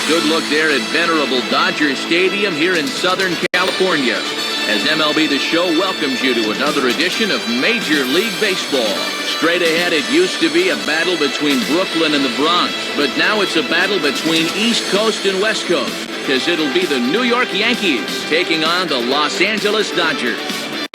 Good look there at venerable Dodger Stadium here in Southern California, as MLB The Show welcomes you to another edition of Major League Baseball. Straight ahead, it used to be a battle between Brooklyn and the Bronx, but now it's a battle between East Coast and West Coast, because it'll be the New York Yankees taking on the Los Angeles Dodgers.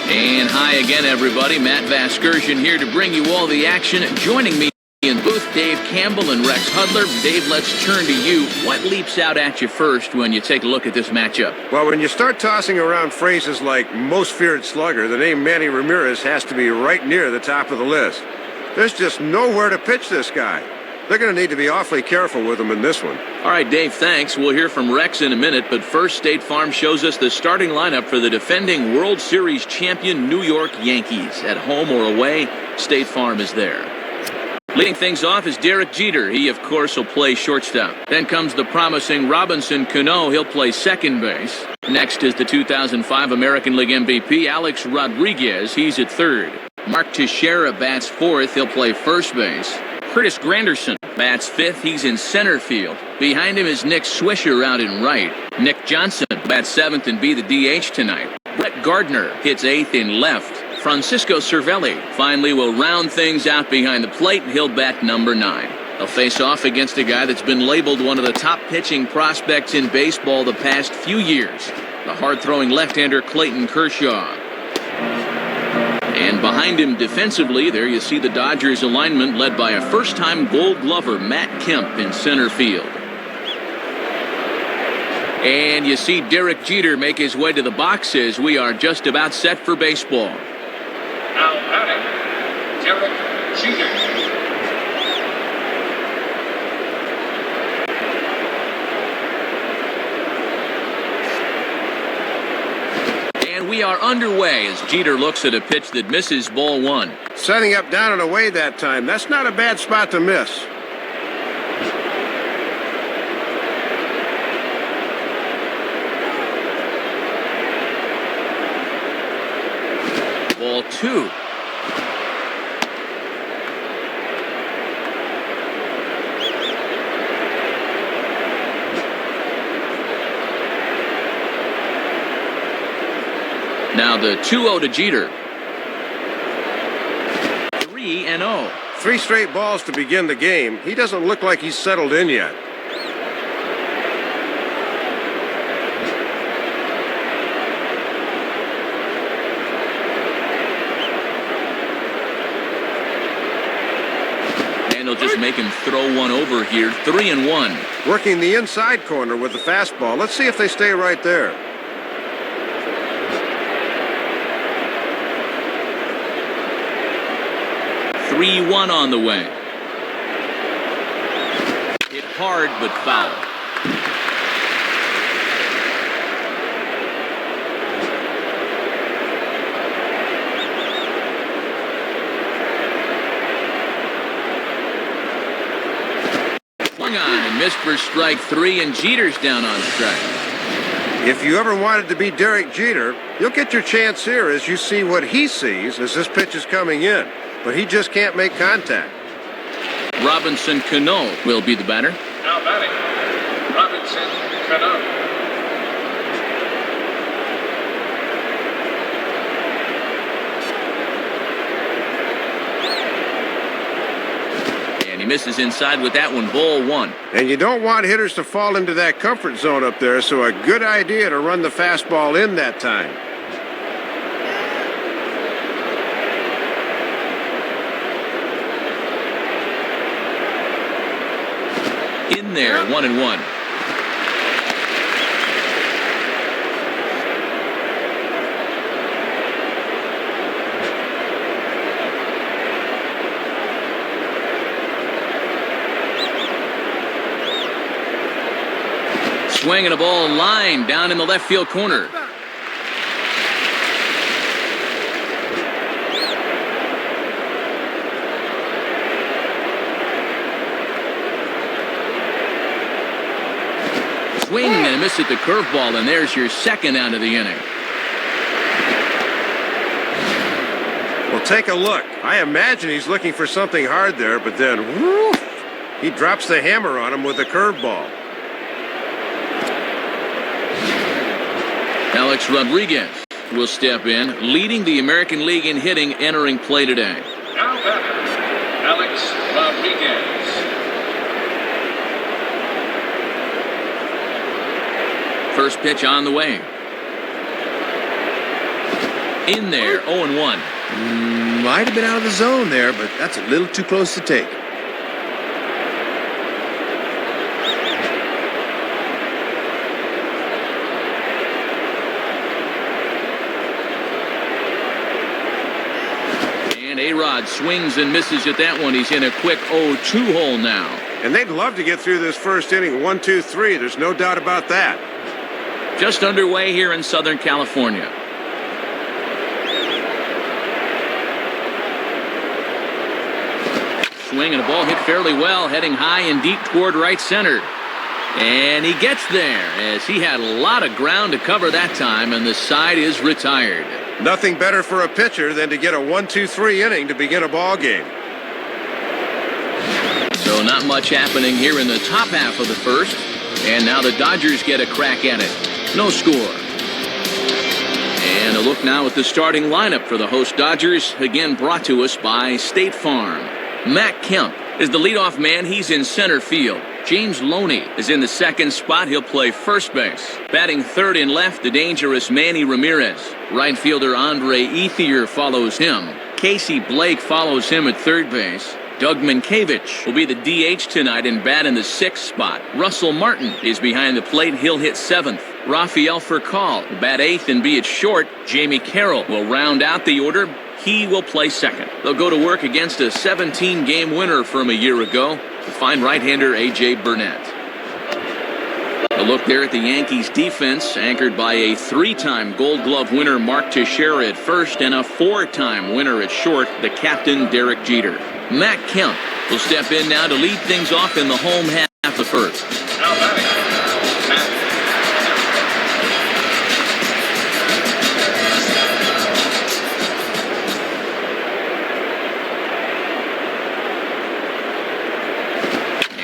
And hi again, everybody. Matt Vasgersian here to bring you all the action. Joining me in booth, Dave Campbell and Rex Hudler. Dave, let's turn to you. What leaps out at you first when you take a look at this matchup? Well, when you start tossing around phrases like most feared slugger, the name Manny Ramirez has to be right near the top of the list. There's just nowhere to pitch this guy. They're going to need to be awfully careful with him in this one. All right, Dave, thanks. We'll hear from Rex in a minute, but first, State Farm shows us the starting lineup for the defending World Series champion New York Yankees. At home or away, State Farm is there. Leading things off is Derek Jeter. He, of course, will play shortstop. Then comes the promising Robinson Cano. He'll play second base. Next is the 2005 American League MVP, Alex Rodriguez. He's at third. Mark Teixeira bats fourth. He'll play first base. Curtis Granderson bats fifth. He's in center field. Behind him is Nick Swisher out in right. Nick Johnson bats seventh and be the DH tonight. Brett Gardner hits eighth in left. Francisco Cervelli finally will round things out behind the plate. He'll bat number 9. They'll face off against a guy that's been labeled one of the top pitching prospects in baseball the past few years, the hard-throwing left-hander Clayton Kershaw. And behind him defensively, there you see the Dodgers alignment led by a first-time Gold Glover Matt Kemp in center field. And you see Derek Jeter make his way to the box as we are just about set for baseball. Now batting, Derek Jeter. And we are underway as Jeter looks at a pitch that misses ball 1. Setting up down and away that time. That's not a bad spot to miss. Ball 2. Now the 2-0 to Jeter. 3-0. 3 straight balls to begin the game. He doesn't look like he's settled in yet. Just make him throw one over here. 3-1. Working the inside corner with the fastball. Let's see if they stay right there. (3-1) on the way. Hit hard but foul. On and missed for strike 3, and Jeter's down on strike. If you ever wanted to be Derek Jeter, you'll get your chance here as you see what he sees as this pitch is coming in. But he just can't make contact. Robinson Cano will be the batter. Now batting, Robinson Cano. He misses inside with that one, ball 1. And you don't want hitters to fall into that comfort zone up there, so a good idea to run the fastball in that time. In there, 1-1. Swinging a ball line down in the left field corner. Swing and a miss at the curveball, and there's your second out of the inning. Well, take a look. I imagine he's looking for something hard there, but then, whoosh, he drops the hammer on him with the curveball. Alex Rodriguez will step in, leading the American League in hitting entering play today. Now batting, Alex Rodriguez. First pitch on the way. In there, 0-1. Might have been out of the zone there, but that's a little too close to take. And A-Rod swings and misses at that one. He's in a quick 0-2 hole now. And they'd love to get through this first inning 1-2-3. There's no doubt about that. Just underway here in Southern California. Swing and a ball hit fairly well, heading high and deep toward right center. And he gets there as he had a lot of ground to cover that time, and the side is retired. Nothing better for a pitcher than to get a 1-2-3 inning to begin a ball game. So not much happening here in the top half of the first. And now the Dodgers get a crack at it. No score. And a look now at the starting lineup for the host Dodgers, again brought to us by State Farm. Matt Kemp is the leadoff man. He's in center field. James Loney is in the second spot. He'll play first base. Batting third and left, the dangerous Manny Ramirez. Right fielder Andre Ethier follows him. Casey Blake follows him at third base. Doug Minkiewicz will be the DH tonight and bat in the sixth spot. Russell Martin is behind the plate. He'll hit seventh. Rafael Furcal will bat eighth and be at short. Jamie Carroll will round out the order. He will play second. They'll go to work against a 17-game winner from a year ago, the fine right-hander A.J. Burnett. A look there at the Yankees defense, anchored by a three-time Gold Glove winner Mark Teixeira at first and a four-time winner at short, the captain Derek Jeter. Matt Kemp will step in now to lead things off in the home half of first. Now batting, Matt.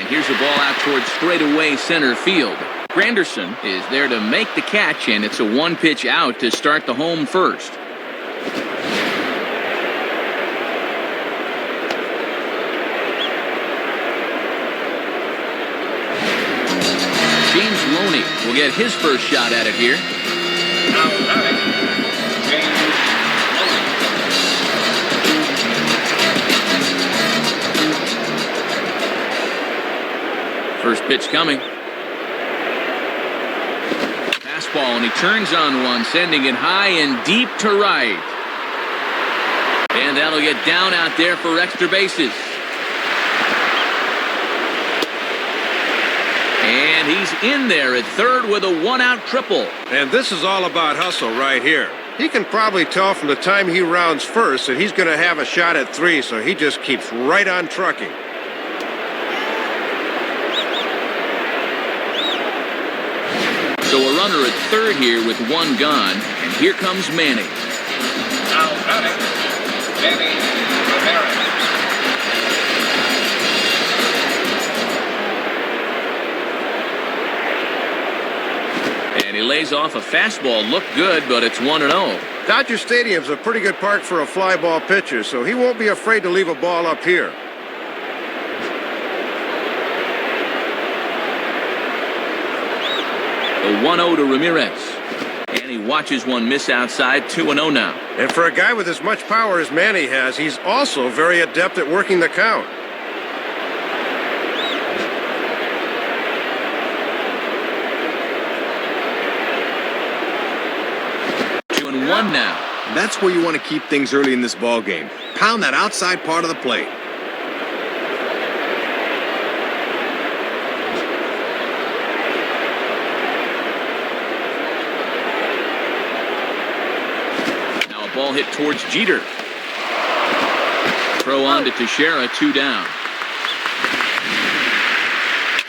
Here's the ball out towards straightaway center field. Granderson is there to make the catch, and it's a one-pitch out to start the home first. James Loney will get his first shot at it here. Now batting, James Loney. First pitch coming. Fastball, and he turns on one, sending it high and deep to right. And that'll get down out there for extra bases. And he's in there at third with a one-out triple. And this is all about hustle right here. He can probably tell from the time he rounds first that he's going to have a shot at three, so he just keeps right on trucking. So a runner at third here with one gone, and here comes Manny. Now batting, Manny Ramirez. And he lays off a fastball. Looked good, but it's 1-0. Dodger Stadium's a pretty good park for a fly ball pitcher, so he won't be afraid to leave a ball up here. A 1-0 to Ramirez. And he watches one miss outside, 2-0 now. And for a guy with as much power as Manny has, he's also very adept at working the count. One now. And that's where you want to keep things early in this ball game. Pound that outside part of the plate. Now a ball hit towards Jeter. Throw on to Teixeira, 2 down.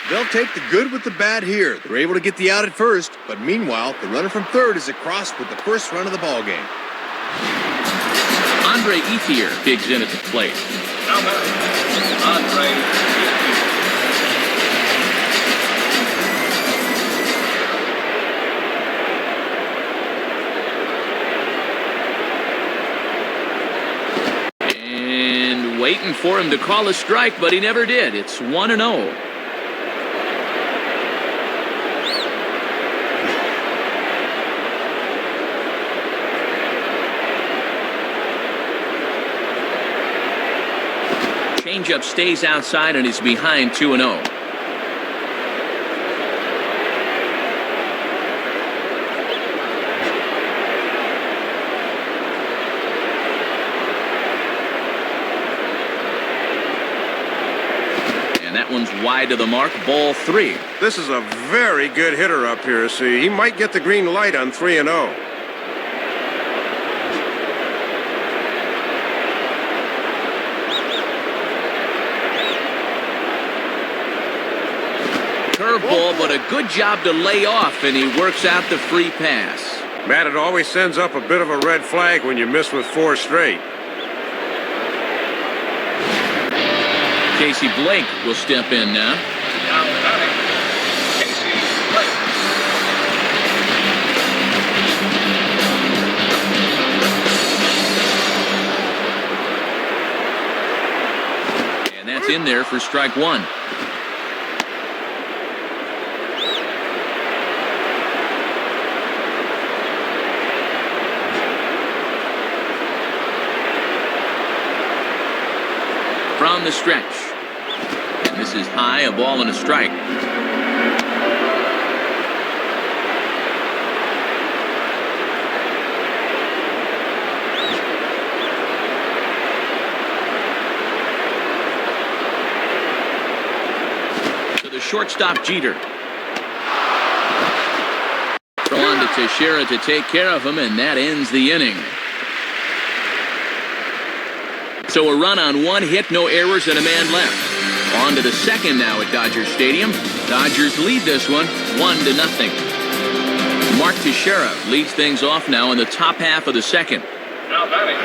They'll take the good with the bad here. They're able to get the out at first, but meanwhile, the runner from third is across with the first run of the ball game. Andre Ethier digs in at the plate. Now batting, Andre Ethier. Waiting for him to call a strike, but he never did. It's 1-0. Changeup stays outside and is behind 2-0. And that one's wide to the mark, ball 3. This is a very good hitter up here, so he might get the green light on 3-0. Curveball, but a good job to lay off, and he works out the free pass. Matt, it always sends up a bit of a red flag when you miss with 4 straight. Casey Blake will step in now. Now batting, Casey Blake. And that's in there for strike 1. From the stretch. And this is high, a ball and a strike. To the shortstop, Jeter. Throw on to Teixeira to take care of him, and that ends the inning. So a run on 1 hit, no errors, and a man left. On to the second now at Dodger Stadium. Dodgers lead this one 1-0. Mark Teixeira leads things off now in the top half of the second. Now batting,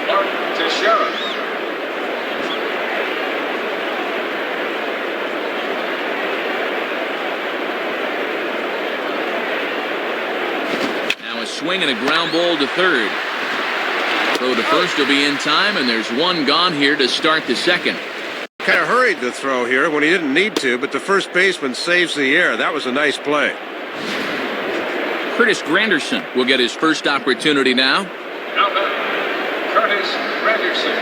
Mark Teixeira. Now a swing and a ground ball to third. Throw to first will be in time, and there's one gone here to start the second. Kind of hurried the throw here when he didn't need to, but the first baseman saves the air. That was a nice play. Curtis Granderson will get his first opportunity now. Now batting, Curtis Granderson.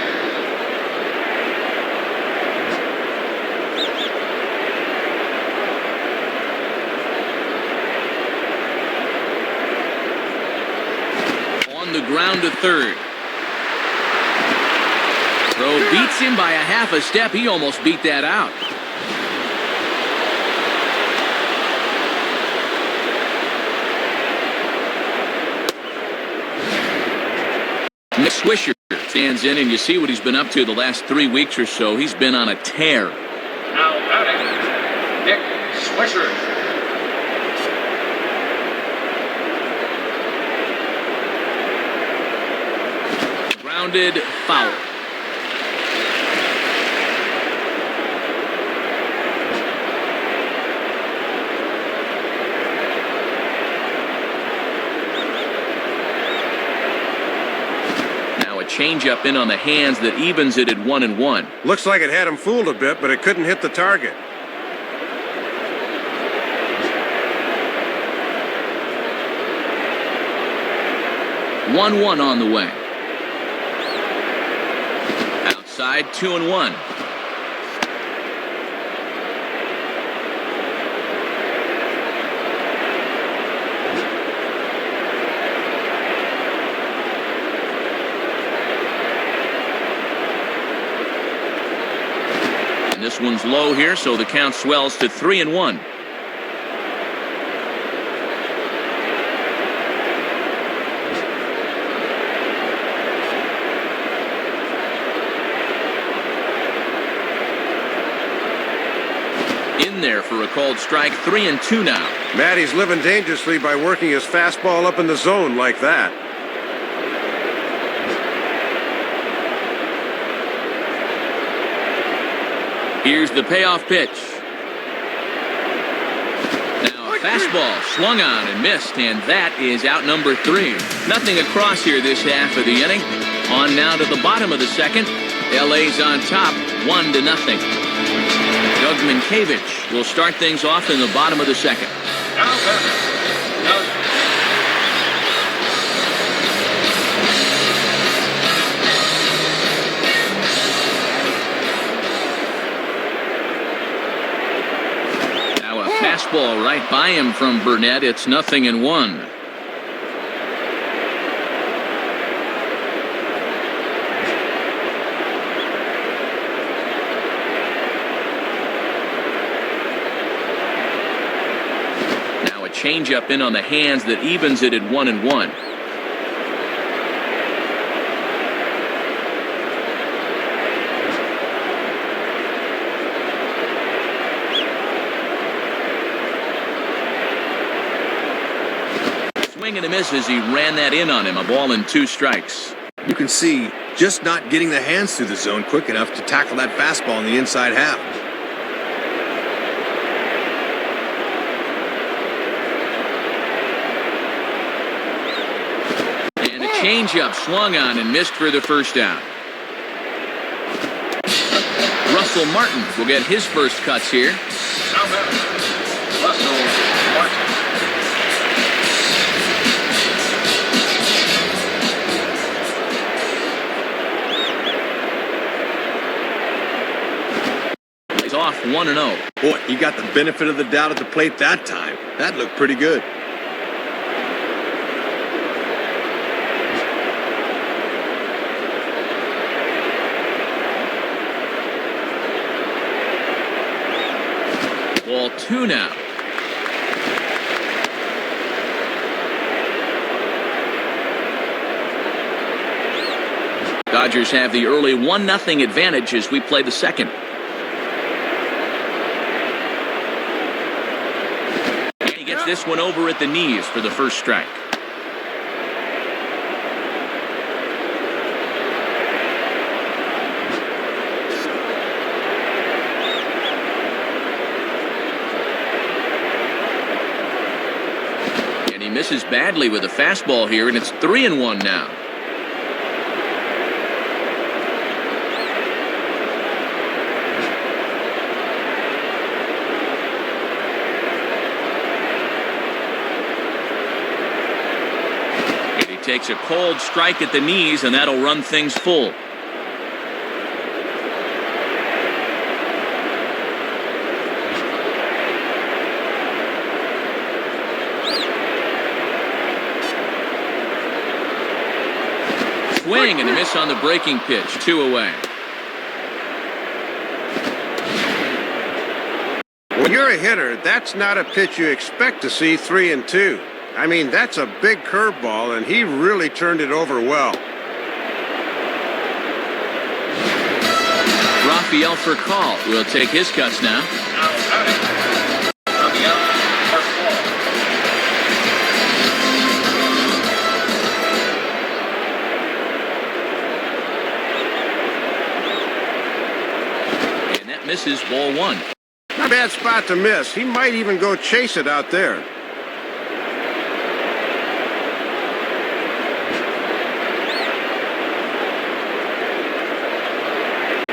On the ground to third. Throw beats him by a half a step. He almost beat that out. Nick Swisher stands in, and you see what he's been up to the last 3 weeks or so. He's been on a tear. Now batting, Nick Swisher. Grounded foul. Changeup in on the hands that evens it at 1-1. Looks like it had him fooled a bit, but it couldn't hit the target. One on the way. Outside, 2-1. This one's low here, so the count swells to 3-1. In there for a called strike, 3-2 now. Matty's living dangerously by working his fastball up in the zone like that. Here's the payoff pitch. Now a fastball swung on and missed, and that is out number 3. Nothing across here this half of the inning. On now to the bottom of the second. LA's on top, 1-0. Doug Minkiewicz will start things off in the bottom of the second. Now batting, Doug. Now a fastball right by him from Burnett. It's 0-1. Changeup in on the hands that evens it at 1-1. Swing and a miss as he ran that in on him. A ball and 2 strikes. You can see just not getting the hands through the zone quick enough to tackle that fastball in the inside half. Changeup swung on and missed for the first down. Russell Martin will get his first cuts here. Now batting, Russell Martin. He's off 1-0. Boy, he got the benefit of the doubt at the plate that time. That looked pretty good. Ball 2 now. Dodgers have the early 1-0 advantage as we play the second. And he gets this one over at the knees for the first strike. Misses badly with a fastball here, and it's 3-1 now. And he takes a cold strike at the knees, and that'll run things full. Swing and a miss on the breaking pitch. 2 away. When you're a hitter, that's not a pitch you expect to see 3-2. I mean, that's a big curveball, and he really turned it over well. Rafael Furcal will take his cuts now. Now batting, on the out, Misses, ball 1. Not a bad spot to miss. He might even go chase it out there.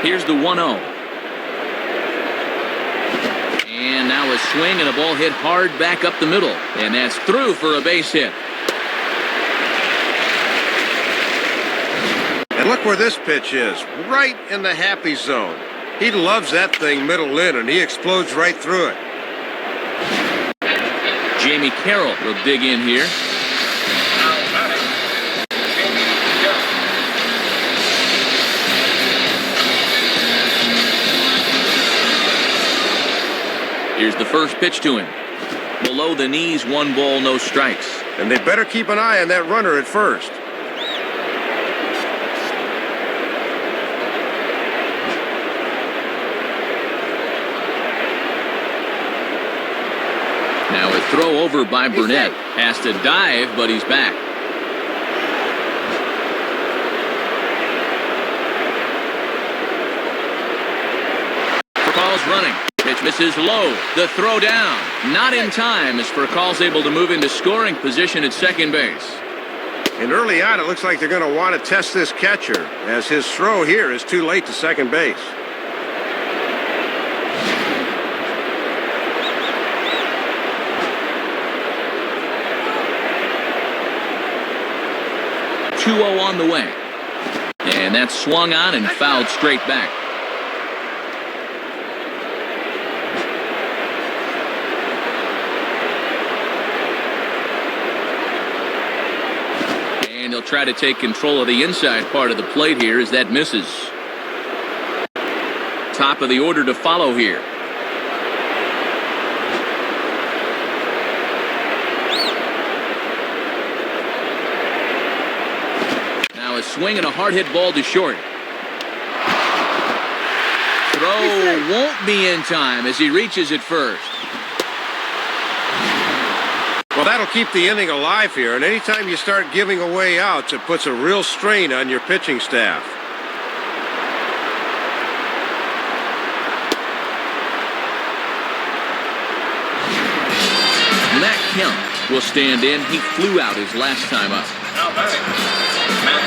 Here's the 1-0. And now a swing and a ball hit hard back up the middle. And that's through for a base hit. And look where this pitch is. Right in the happy zone. He loves that thing middle in, and he explodes right through it. Jamie Carroll will dig in here. now batting, Jamie Carroll. Here's the first pitch to him. Below the knees, 1 ball, no strikes. And they better keep an eye on that runner at first. Now a throw over by Burnett. Has to dive, but he's back. Furcal's running. Pitch misses low. The throw down. Not in time as Furcal's able to move into scoring position at second base. And early on, it looks like they're going to want to test this catcher, as his throw here is too late to second base. .2-0 on the way. And that's swung on and fouled straight back. And he'll try to take control of the inside part of the plate here as that misses. Top of the order to follow here. Now a swing and a hard hit ball to short. Throw won't be in time as he reaches it first. Well, that'll keep the inning alive here, and anytime you start giving away outs, it puts a real strain on your pitching staff. Matt Kemp will stand in. He flew out his last time up. Now batting, Matt.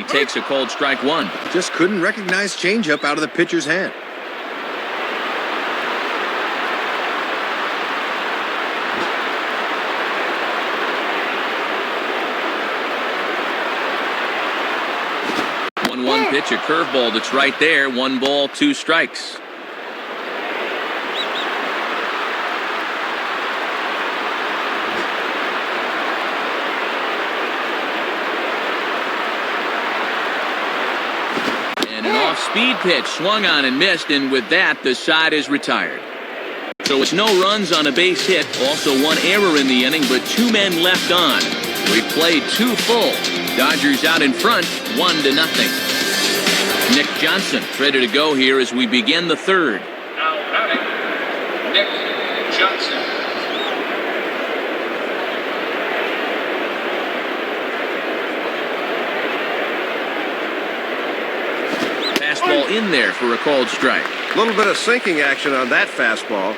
Takes a cold strike one. Just couldn't recognize changeup out of the pitcher's hand. One pitch, a curveball that's right there. 1 ball, 2 strikes. Speed pitch swung on and missed, and with that, the side is retired. So it's no runs on a base hit, also 1 error in the inning, but 2 men left on. We've played 2 full. Dodgers out in front, 1-0. Nick Johnson ready to go here as we begin the third. Now batting, Nick Johnson. Fastball in there for a called strike. A little bit of sinking action on that fastball.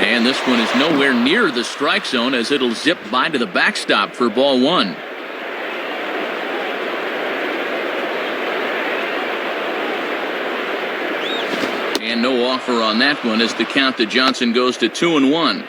And this one is nowhere near the strike zone as it'll zip by to the backstop for ball 1. And no offer on that one as the count to Johnson goes to 2-1.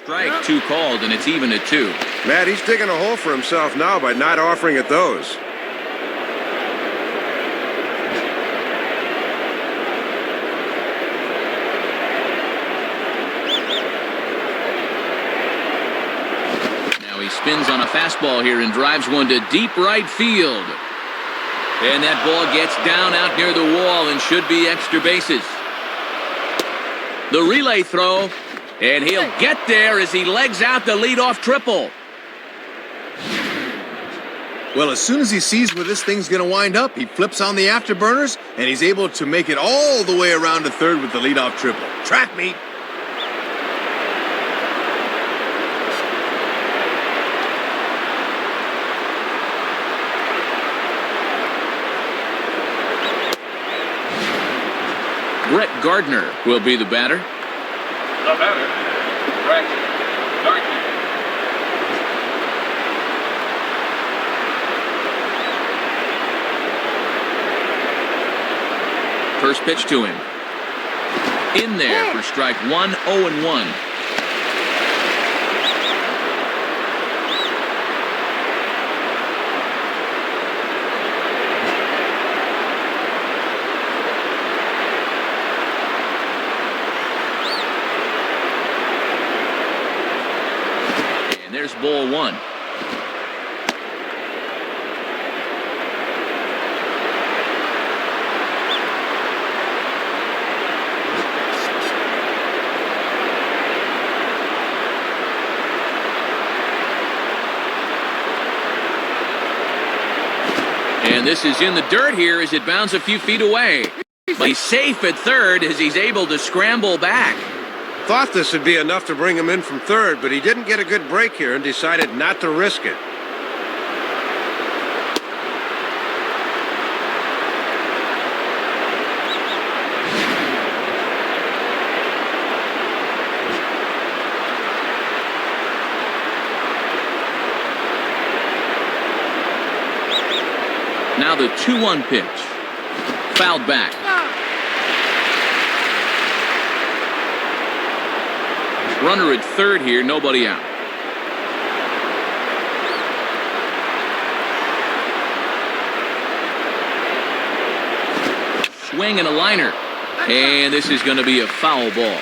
Strike 2 called, and it's even at 2. Matt, he's digging a hole for himself now by not offering at those. Spins on a fastball here and drives one to deep right field. And that ball gets down out near the wall and should be extra bases. The relay throw, and he'll get there as he legs out the leadoff triple. Well, as soon as he sees where this thing's going to wind up, he flips on the afterburners, and he's able to make it all the way around to third with the leadoff triple. Track meet. Brett Gardner will be the batter. The batter, Brett Gardner. First pitch to him. In there for strike 1, 0-1. There's ball one. And this is in the dirt here as it bounds a few feet away. But he's safe at third as he's able to scramble back. Thought this would be enough to bring him in from third, but he didn't get a good break here and decided not to risk it. Now the 2-1 pitch. Fouled back. Runner at third here, nobody out. Swing and a liner. And this is going to be a foul ball.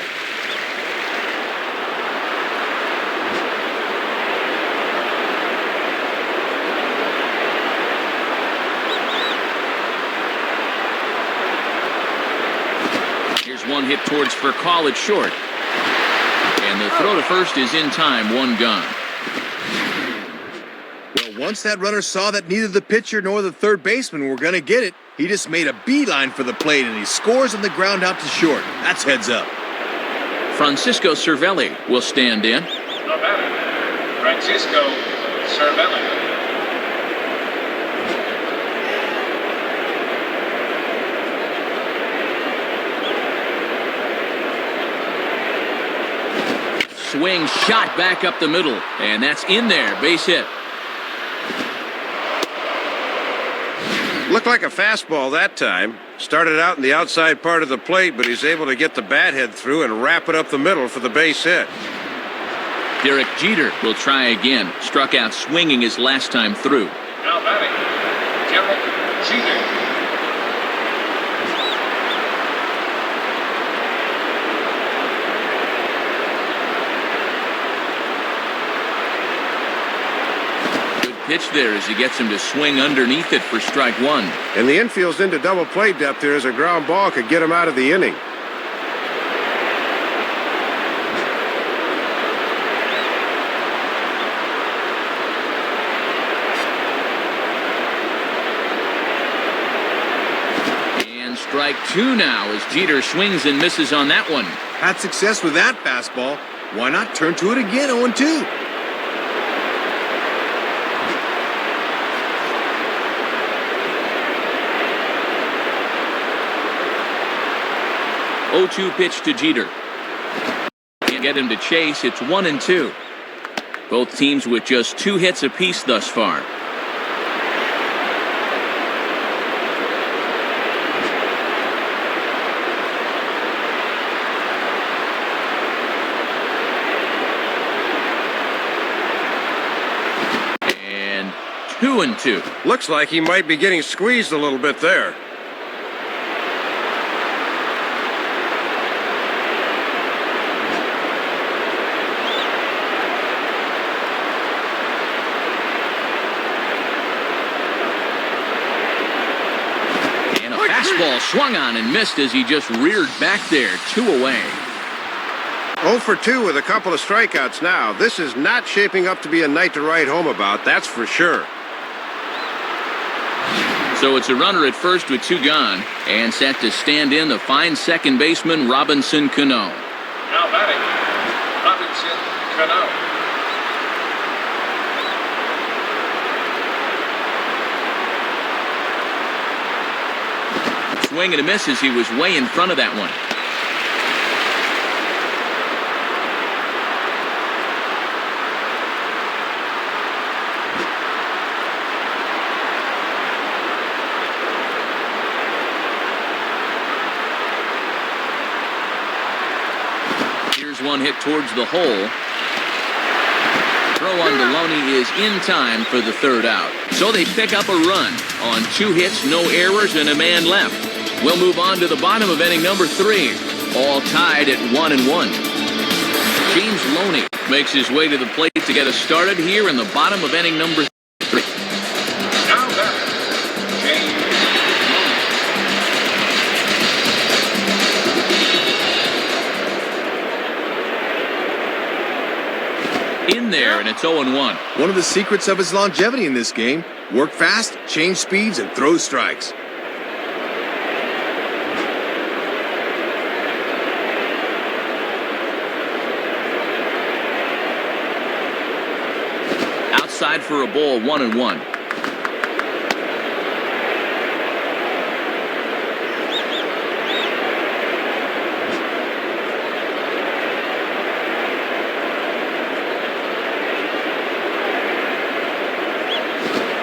Here's one hit towards for call it short. And the throw to first is in time, one gone. Well, once that runner saw that neither the pitcher nor the third baseman were going to get it, he just made a beeline for the plate, and he scores on the ground out to short. That's heads up. Francisco Cervelli will stand in. The batter, Francisco Cervelli. Swing shot back up the middle, and that's in there, base hit. Looked like a fastball that time. Started out in the outside part of the plate, but he's able to get the bat head through and wrap it up the middle for the base hit. Derek Jeter will try again. Struck out swinging his last time through. Now batting, Derek Jeter. Pitch there as he gets him to swing underneath it for strike one. And the infield's into double play depth there as a ground ball could get him out of the inning. And strike two now as Jeter swings and misses on that one. Had success with that fastball. Why not turn to it again, 0-2? 0-2 pitch to Jeter. Can't get him to chase. It's 1-2. Both teams with just 2 hits apiece thus far. And 2-2. Looks like he might be getting squeezed a little bit there. Fastball swung on and missed as he just reared back there, 2 away. 0 for 2 with a couple of strikeouts now. This is not shaping up to be a night to write home about, that's for sure. So it's a runner at first with 2 gone, and set to stand in the fine second baseman Robinson Cano. Now batting, Robinson Cano. Swing and a miss as he was way in front of that one. Here's one hit towards the hole. Throw on Deloney is in time for the 3rd out. So they pick up a run on 2 hits, no errors, and a man left. We'll move on to the bottom of inning number 3. All tied at 1-1. James Loney makes his way to the plate to to get us started here in the bottom of inning number 3. Now batting, James. In there, and it's 0-1. One of the secrets of his longevity in this game: work fast, change speeds, and throw strikes. Outside for a ball, 1-1.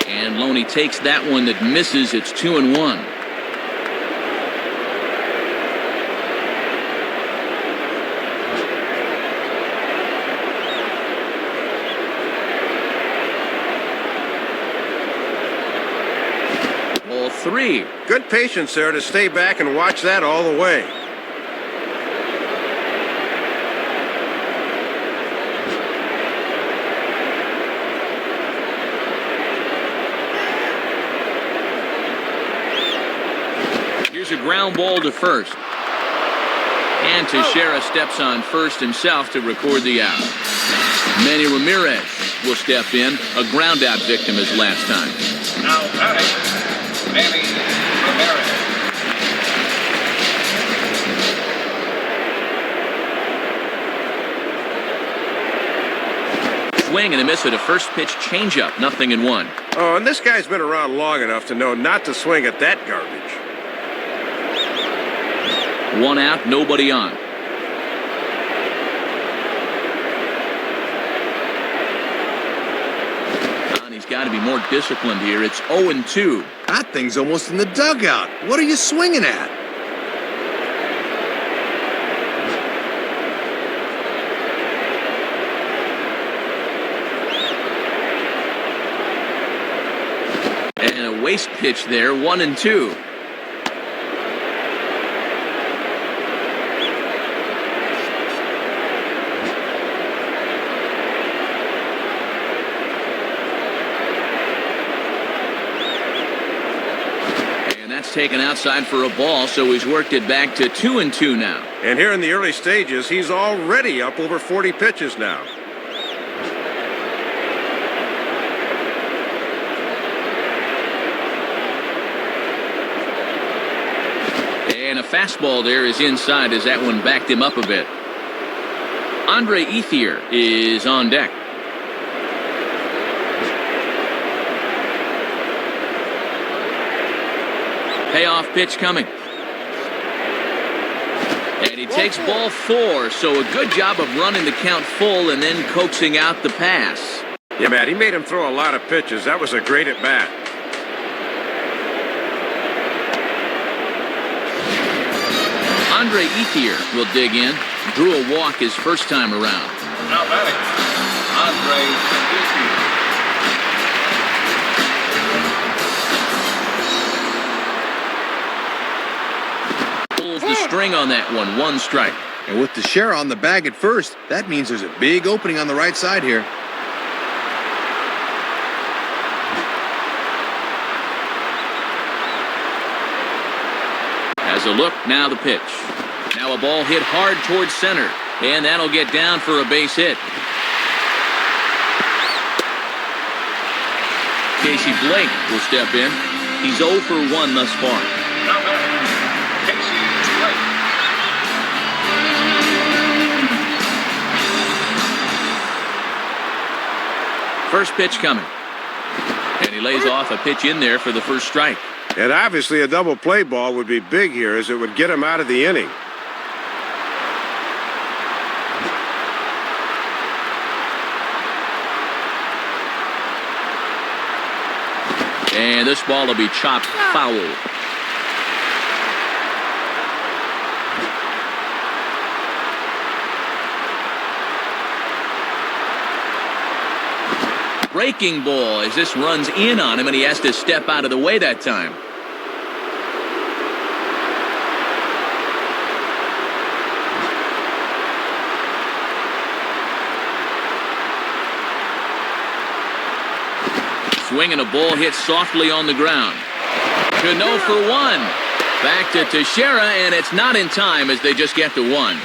And Loney takes that one that misses. It's 2-1. Ball 3. Good patience there to stay back and watch that all the way. Here's a ground ball to first. And Teixeira steps on first himself to record the out. Manny Ramirez will step in, a ground out victim as last time. Now batting, Manny Ramirez. Swing and a miss at a first pitch changeup, 0-1. Oh, and this guy's been around long enough to know not to swing at that garbage. 1 out, nobody on. And he's got to be more disciplined here. It's 0-2. That thing's almost in the dugout. What are you swinging at? And a waste pitch there, 1-2. Taken outside for a ball, so he's worked it back to 2-2 now. And here in the early stages, he's already up over 40 pitches now. And a fastball there is inside as that one backed him up a bit. Andre Ethier is on deck. Payoff pitch coming. And he takes ball 4, so a good job of running the count full and then coaxing out the pass. Yeah, Matt, he made him throw a lot of pitches. That was a great at-bat. Andre Ethier will dig in. Drew a walk his first time around. Now batting, Andre Ethier. The string on that one strike. And with Teixeira on the bag at first, that means there's a big opening on the right side here. Has a look, now the pitch. Now a ball hit hard towards center, and that'll get down for a base hit. Casey Blake will step in. He's 0 for 1 thus far. Now batting, Casey Blake. First pitch coming. And he lays off a pitch in there for the first strike. And obviously a double play ball would be big here, as it would get him out of the inning. And this ball will be chopped foul. Breaking ball as this runs in on him, and he has to step out of the way that time. Swinging a ball hit softly on the ground. Cano for one. Back to Teixeira, and it's not in time as they just get to one.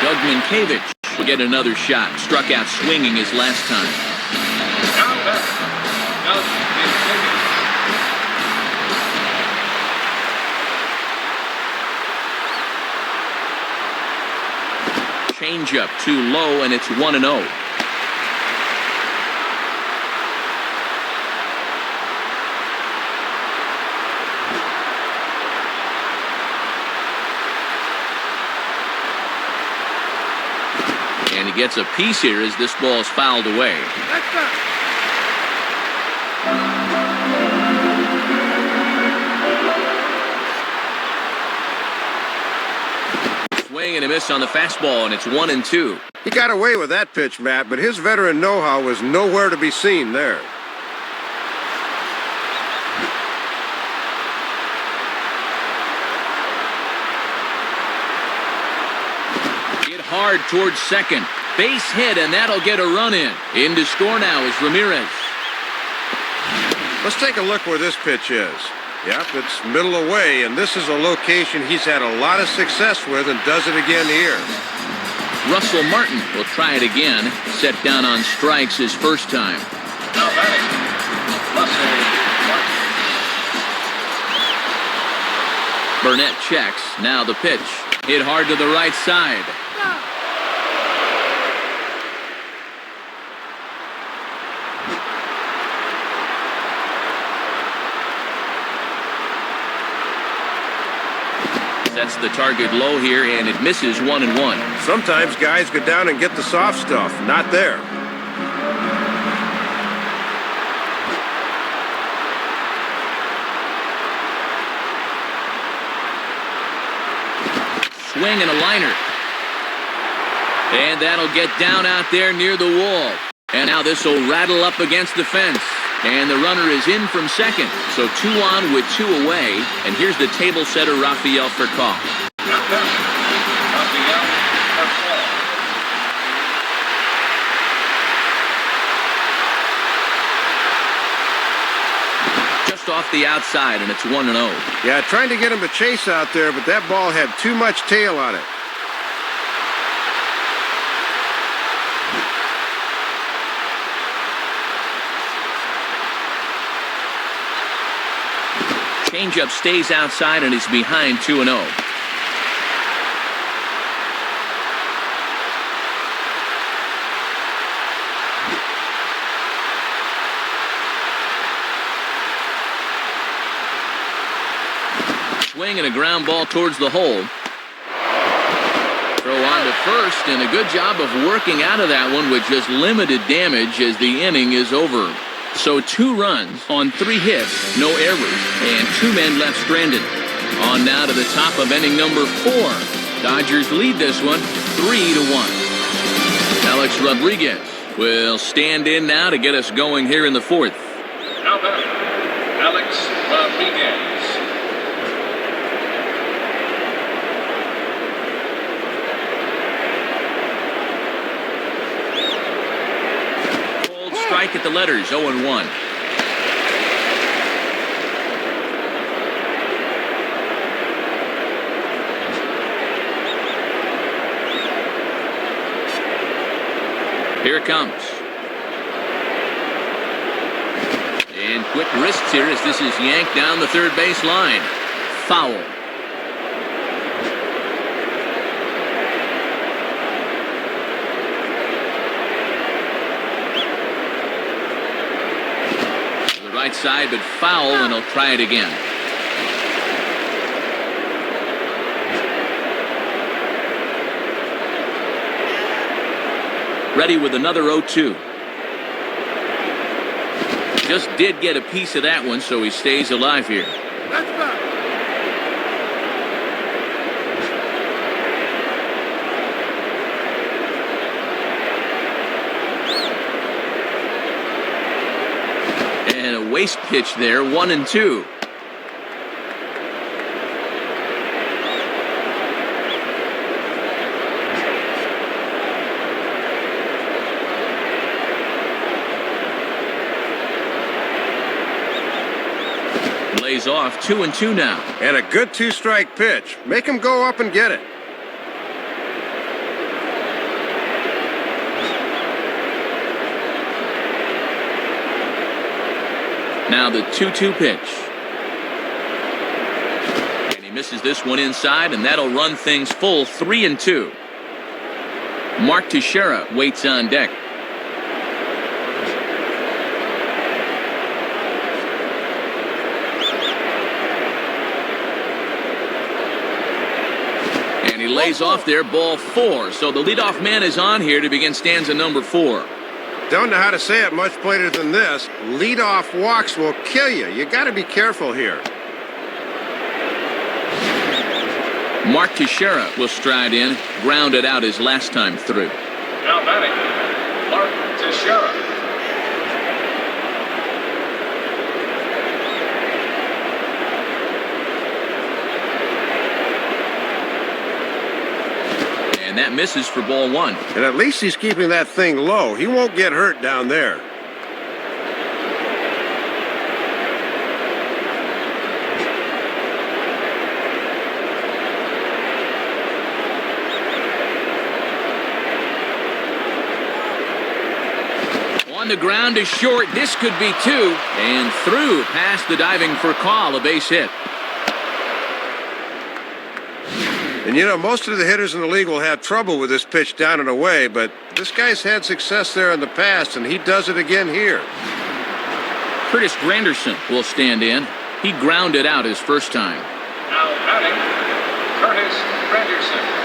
Doug Minkiewicz will get another shot. Struck out swinging his last time. Now batting, Doug Minkiewicz. Changeup too low, and it's 1-0. And he gets a piece here as this ball is fouled away. Swing and a miss on the fastball, and it's 1-2. He got away with that pitch, Matt, but his veteran know-how was nowhere to be seen there. Hit hard towards second. Base hit, and that'll get a run in. In to score now is Ramirez. Let's take a look where this pitch is. Yep, it's middle away, and this is a location he's had a lot of success with and does it again here. Russell Martin will try it again. Set down on strikes his first time. Now batting, Russell Martin. Burnett checks. Now the pitch. Hit hard to the right side. That's the target low here, and it misses 1-1. Sometimes guys go down and get the soft stuff. Not there. Swing and a liner. And that'll get down out there near the wall. And now this will rattle up against the fence. And the runner is in from second. So 2 on with 2 away. And here's the table setter, Rafael Furcal. Now batting, Rafael Furcal. Just off the outside, and it's 1-0. Yeah, trying to get him to chase out there, but that ball had too much tail on it. Changeup stays outside, and he's behind 2-0. Swing and a ground ball towards the hole. Throw on to first, and a good job of working out of that one with just limited damage as the inning is over. So 2 runs on 3 hits, no errors, and 2 men left stranded. On now to the top of inning number 4. Dodgers lead this one 3-1. Alex Rodriguez will stand in now to get us going here in the 4th. Now batting, Alex Rodriguez. Strike at the letters, 0-1. Here it comes. And quick wrists here as this is yanked down the third base line. Foul. Right side, but foul, and he'll try it again. Ready with another 0-2. Just did get a piece of that one, so he stays alive here. And a waste pitch there, 1-2. lays off 2-2 now. And a good two-strike pitch. Make him go up and get it. Now the 2-2 pitch. And he misses this one inside, and that'll run things full 3-2. Mark Teixeira waits on deck. And he lays off there, ball 4. So the leadoff man is on here to begin stanza number 4. Don't know how to say it much plainer than this. Leadoff walks will kill you. You got to be careful here. Mark Teixeira will stride in, grounded out his last time through. Now batting, Mark Teixeira. And that misses for ball 1. And at least he's keeping that thing low. He won't get hurt down there. On the ground to short. This could be 2. And through past the diving for call, a base hit. And you know, most of the hitters in the league will have trouble with this pitch down and away, but this guy's had success there in the past, and he does it again here. Curtis Granderson will stand in. He grounded out his first time. Now batting, Curtis Granderson.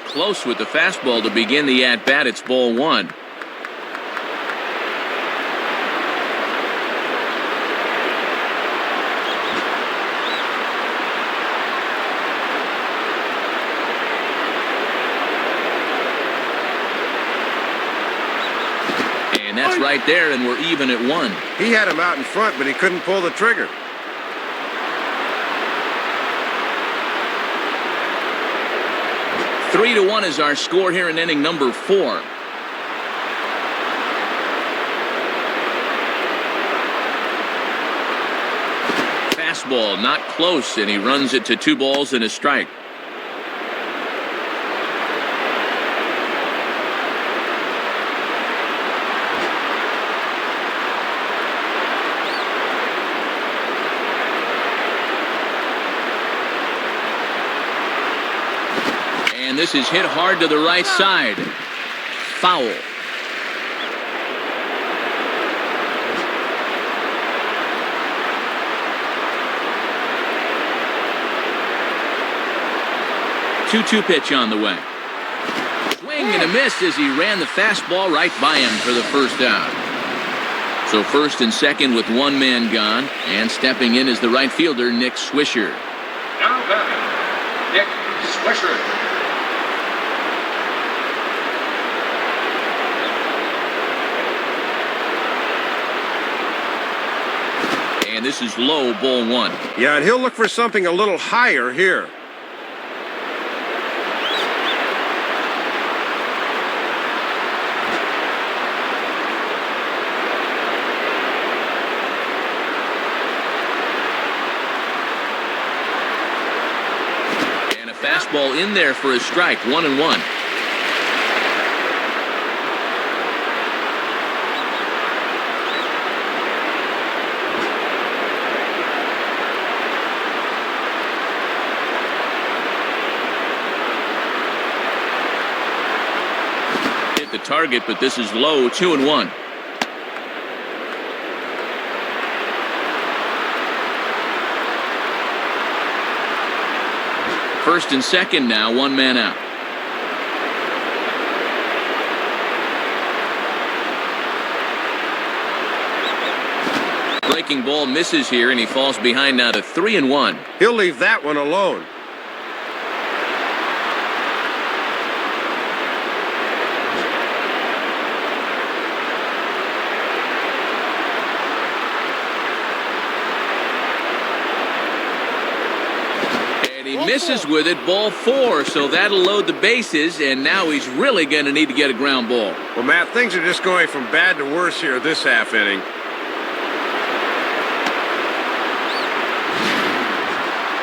Close with the fastball to begin the at-bat. It's ball 1. And that's right there, and we're even at 1. He had him out in front, but he couldn't pull the trigger. Three to 1 is our score here in inning number 4. Fastball not close, and he runs it to 2 balls and a strike. And this is hit hard to the right side. Foul. Two-two pitch on the way. Swing and a miss as he ran the fastball right by him for the first out. So first and second with 1 man gone, and stepping in is the right fielder, Nick Swisher. Now batting, Nick Swisher. And this is low, ball 1. Yeah, and he'll look for something a little higher here. And a fastball in there for a strike, 1-1. The target, but this is low, 2-1. First and second now, 1 man out. Breaking ball misses here, and he falls behind now to 3-1. He'll leave that one alone. misses with it, ball 4, so that'll load the bases, and now he's really going to need to get a ground ball. Well, Matt, things are just going from bad to worse here this half inning.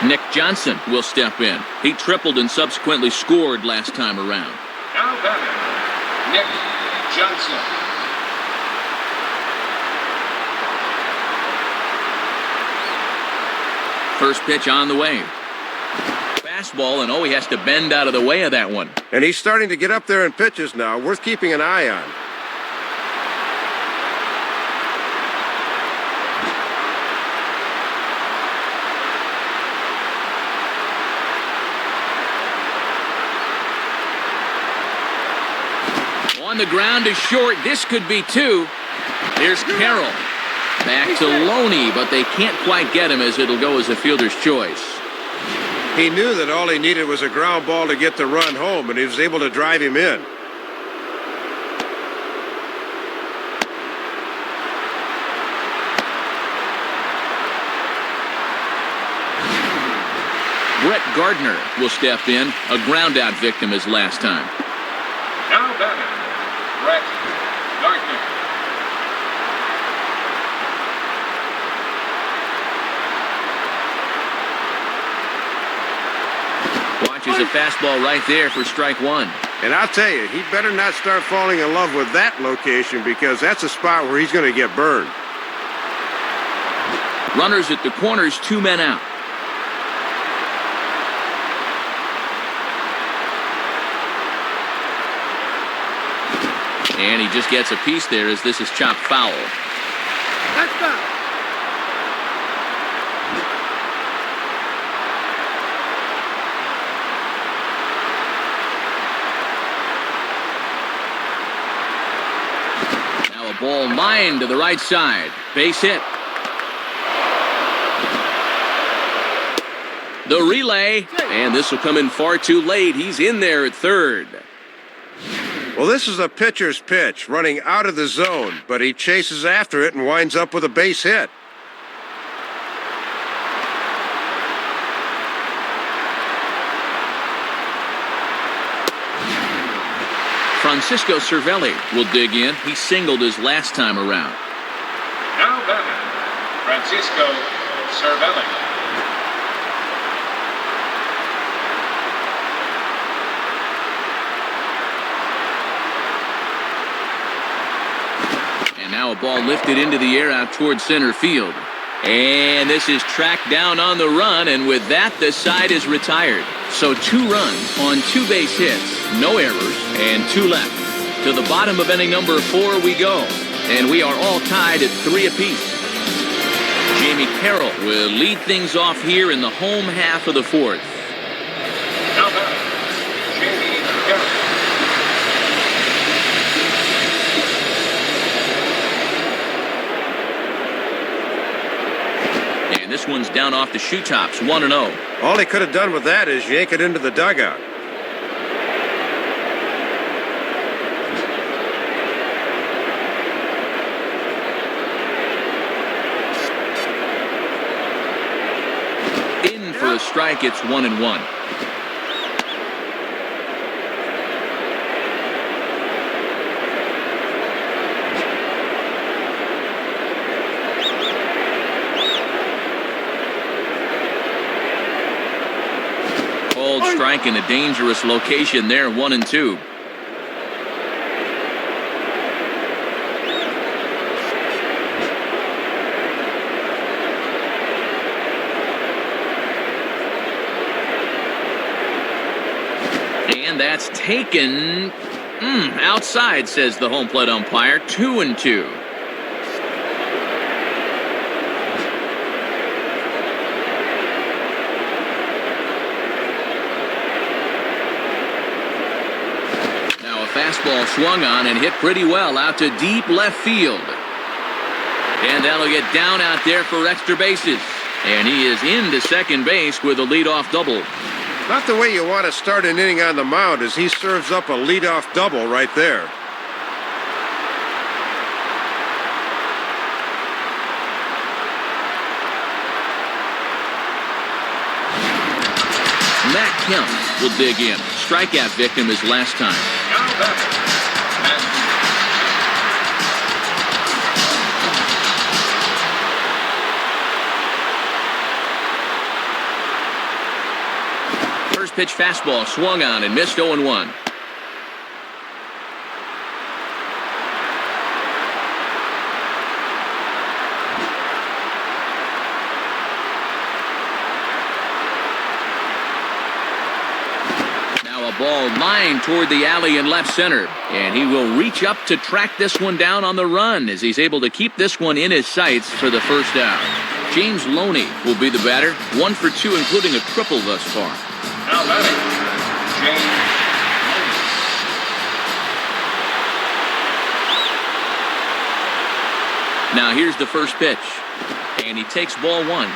Nick Johnson will step in. He tripled and subsequently scored last time around. Now batting, Nick Johnson. First pitch on the way. Fastball, and he has to bend out of the way of that one. And he's starting to get up there in pitches now, worth keeping an eye on. On the ground is short. This could be 2. Here's Carroll. Back to Loney, but they can't quite get him as it'll go as a fielder's choice. He knew that all he needed was a ground ball to get the run home, and he was able to drive him in. Brett Gardner will step in. A ground-out victim as last time. Now batting, Brett Gardner. Watches a fastball right there for strike 1. And I'll tell you, he better not start falling in love with that location, because that's a spot where he's going to get burned. Runners at the corners, 2 men out. And he just gets a piece there as this is chopped foul. That's foul. Now a ball lined to the right side. Base hit. The relay. And this will come in far too late. He's in there at third. Well, this is a pitcher's pitch, running out of the zone, but he chases after it and winds up with a base hit. Francisco Cervelli will dig in. He singled his last time around. Now batting, Francisco Cervelli. Now a ball lifted into the air out towards center field. And this is tracked down on the run, and with that, the side is retired. So 2 runs on 2 base hits, no errors, and 2 left. To the bottom of inning number 4 we go, and we are all tied at 3 apiece. Jamie Carroll will lead things off here in the home half of the 4th. Now batting, Jamie Carroll. This one's down off the shoe tops, 1-0. All he could have done with that is yank it into the dugout. In for a strike, it's 1-1. Strike in a dangerous location there, 1-2. And that's taken outside, says the home plate umpire. 2-2. Fastball swung on and hit pretty well out to deep left field. And that'll get down out there for extra bases. And he is into second base with a leadoff double. Not the way you want to start an inning on the mound, as he serves up a leadoff double right there. Kemp will dig in. Strikeout victim his last time. Now batting, First pitch fastball swung on and missed 0-1. Now a ball lined toward the alley in left center, and he will reach up to track this one down on the run as he's able to keep this one in his sights for the first out. James Loney will be the batter, 1 for 2, including a triple thus far. now batting, James. Now here's the first pitch, and he takes ball 1.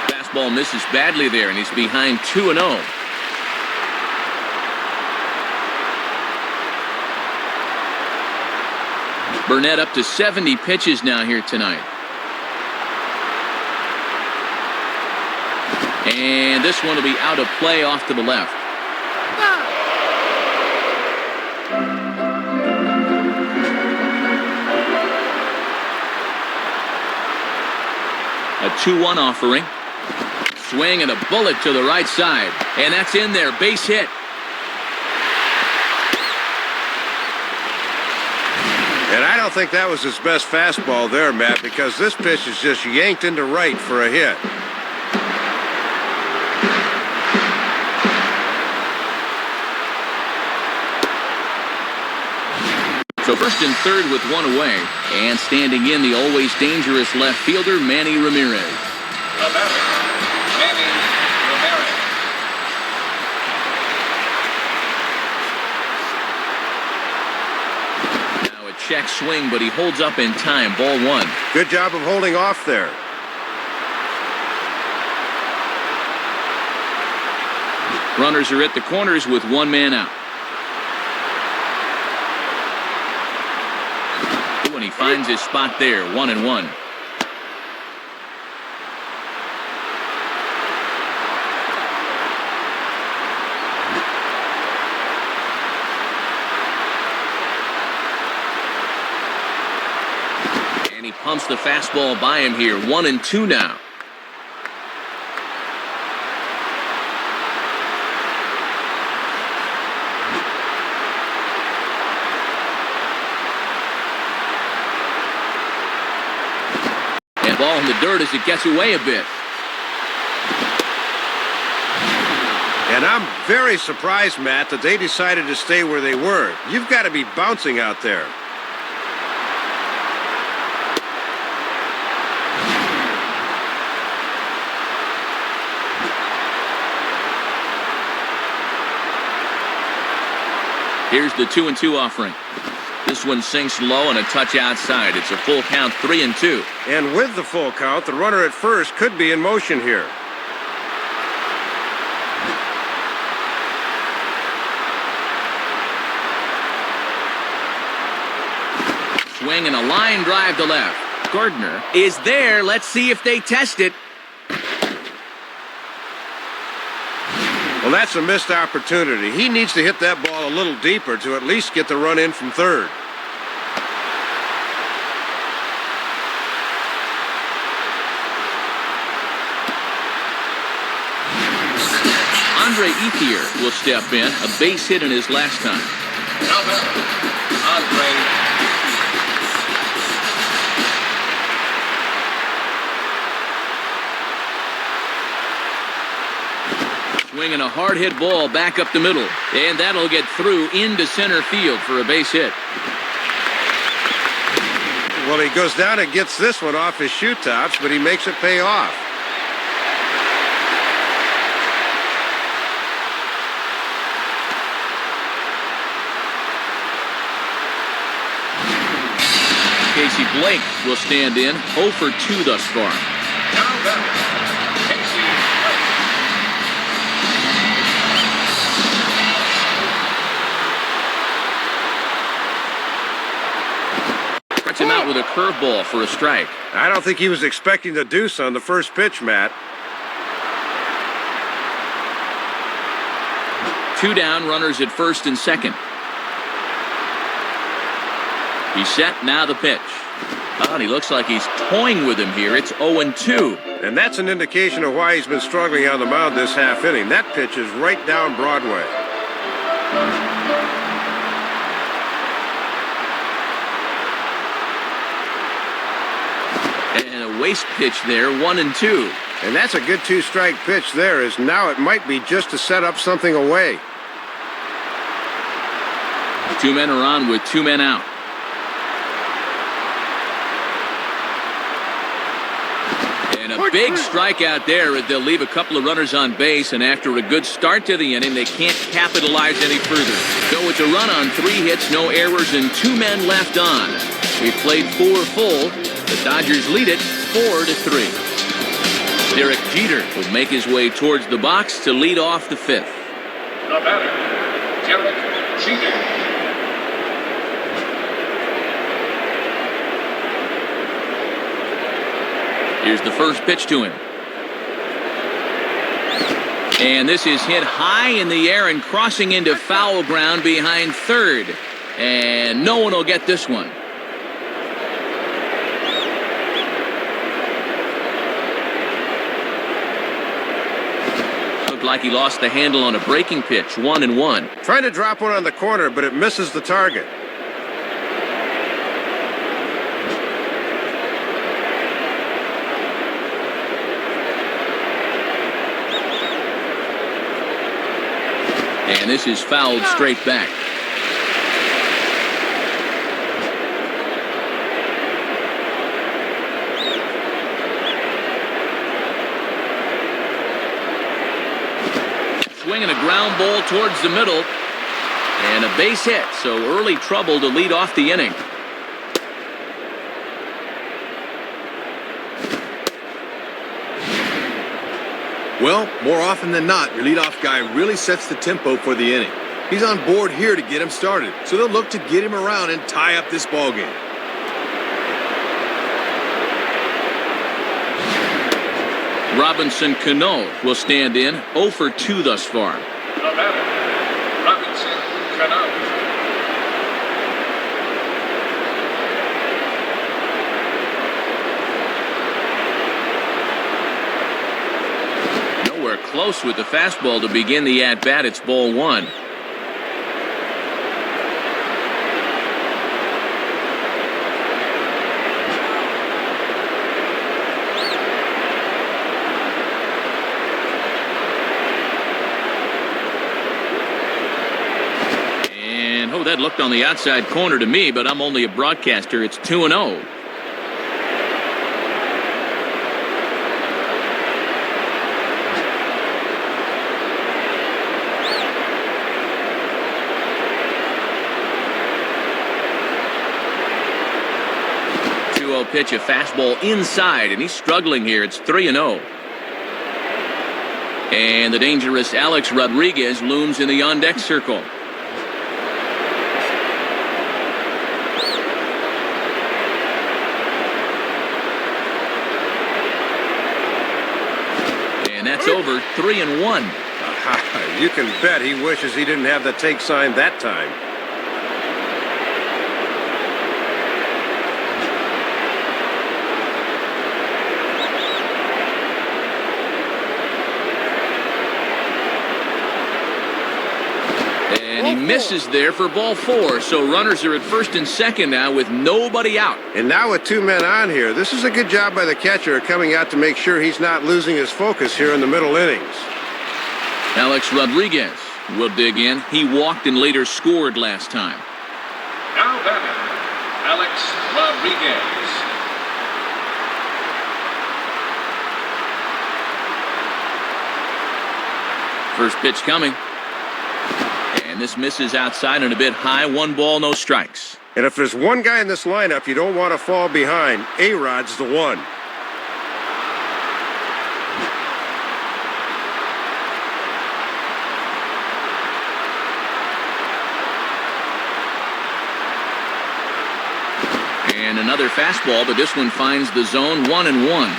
Fastball misses badly there, and he's behind 2-0. Burnett up to 70 pitches now here tonight. And this one will be out of play off to the left. A 2-1 offering. Swing and a bullet to the right side. And that's in there. Base hit. And I don't think that was his best fastball there, Matt, because this pitch is just yanked into right for a hit. So first and third with one away. And standing in, the always dangerous left fielder, Manny Ramirez. The batter, Manny Ramirez. Now a check swing, but he holds up in time. Ball 1. Good job of holding off there. Runners are at the corners with one man out. And he finds his spot there, 1-1. And he pumps the fastball by him here, 1-2 now. Ball in the dirt as it gets away a bit. And I'm very surprised, Matt, that they decided to stay where they were. You've got to be bouncing out there. Here's the 2-2 offering. This one sinks low and a touch outside. It's a full count, 3-2. And with the full count, the runner at first could be in motion here. Swing and a line drive to left. Gardner is there. Let's see if they test it. Well, that's a missed opportunity. He needs to hit that ball a little deeper to at least get the run in from third. Andre Ethier will step in, a base hit in his last time. Now batting, Andre. Swinging a hard hit ball back up the middle. And that'll get through into center field for a base hit. Well, he goes down and gets this one off his shoe tops, but he makes it pay off. Casey Blake will stand in, 0 for 2 thus far. Now batting, Casey Blake. starts him out with a curveball for a strike. I don't think he was expecting the deuce on the first pitch, Matt. 2 down, runners at first and second. He's set, now the pitch. Oh, and he looks like he's toying with him here. It's 0-2. And that's an indication of why he's been struggling on the mound this half inning. That pitch is right down Broadway. And a waste pitch there, 1-2. And that's a good 2-strike pitch there, as now it might be just to set up something away. 2 men are on with 2 men out. And a big strikeout there. They'll leave a couple of runners on base, and after a good start to the inning, they can't capitalize any further. So it's a run on 3 hits, no errors, and 2 men left on. We've played 4 full. The Dodgers lead it 4-3. Derek Jeter will make his way towards the box to lead off the 5th. The batter, Derek Jeter. Here's the first pitch to him. And this is hit high in the air and crossing into foul ground behind third. And no one will get this one. Looked like he lost the handle on a breaking pitch, 1-1. Trying to drop one on the corner, but it misses the target. And this is fouled straight back. Swinging a ground ball towards the middle. And a base hit, so early trouble to lead off the inning. Well, more often than not, your leadoff guy really sets the tempo for the inning. He's on board here to get him started, so they'll look to get him around and tie up this ballgame. Robinson Cano will stand in, 0 for 2 thus far. The batter, Robinson Cano. Close with the fastball to begin the at-bat. It's ball 1. And, oh, that looked on the outside corner to me, but I'm only a broadcaster. It's 2-0. Pitch, a fastball inside, and he's struggling here. It's 3-0. And the dangerous Alex Rodriguez looms in the on-deck circle. And that's over, 3-1. You can bet he wishes he didn't have the take sign that time. And he misses there for ball 4. So runners are at first and second now with nobody out. And now with 2 men on here, this is a good job by the catcher coming out to make sure he's not losing his focus here in the middle innings. Alex Rodriguez will dig in. He walked and later scored last time. Now batting, Alex Rodriguez. First pitch coming. And this misses outside and a bit high. 1 ball, no strikes. And if there's one guy in this lineup you don't want to fall behind, A-Rod's the one. And And another fastball, but this one finds the zone 1-1.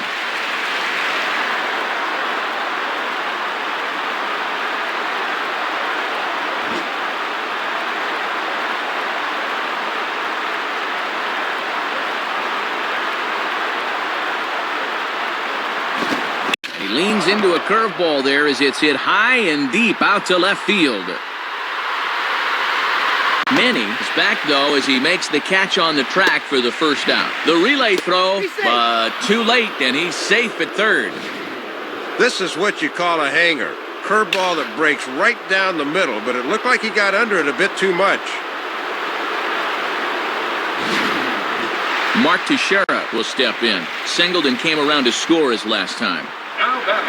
He leans into a curveball there as it's hit high and deep out to left field. Manny is back, though, as he makes the catch on the track for the first out. The relay throw, but too late, and he's safe at third. This is what you call a hanger. Curveball that breaks right down the middle, but it looked like he got under it a bit too much. Mark Teixeira will step in. Singleton came around to score his last time. Now batting,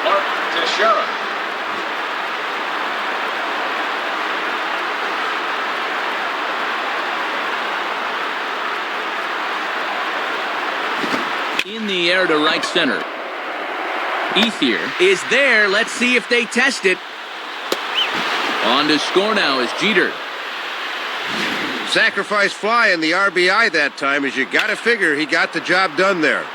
Mark Teixeira. In the air to right center. Ethier is there. Let's see if they test it. On to score now is Jeter. Sacrifice fly in the RBI that time, as you got to figure he got the job done there.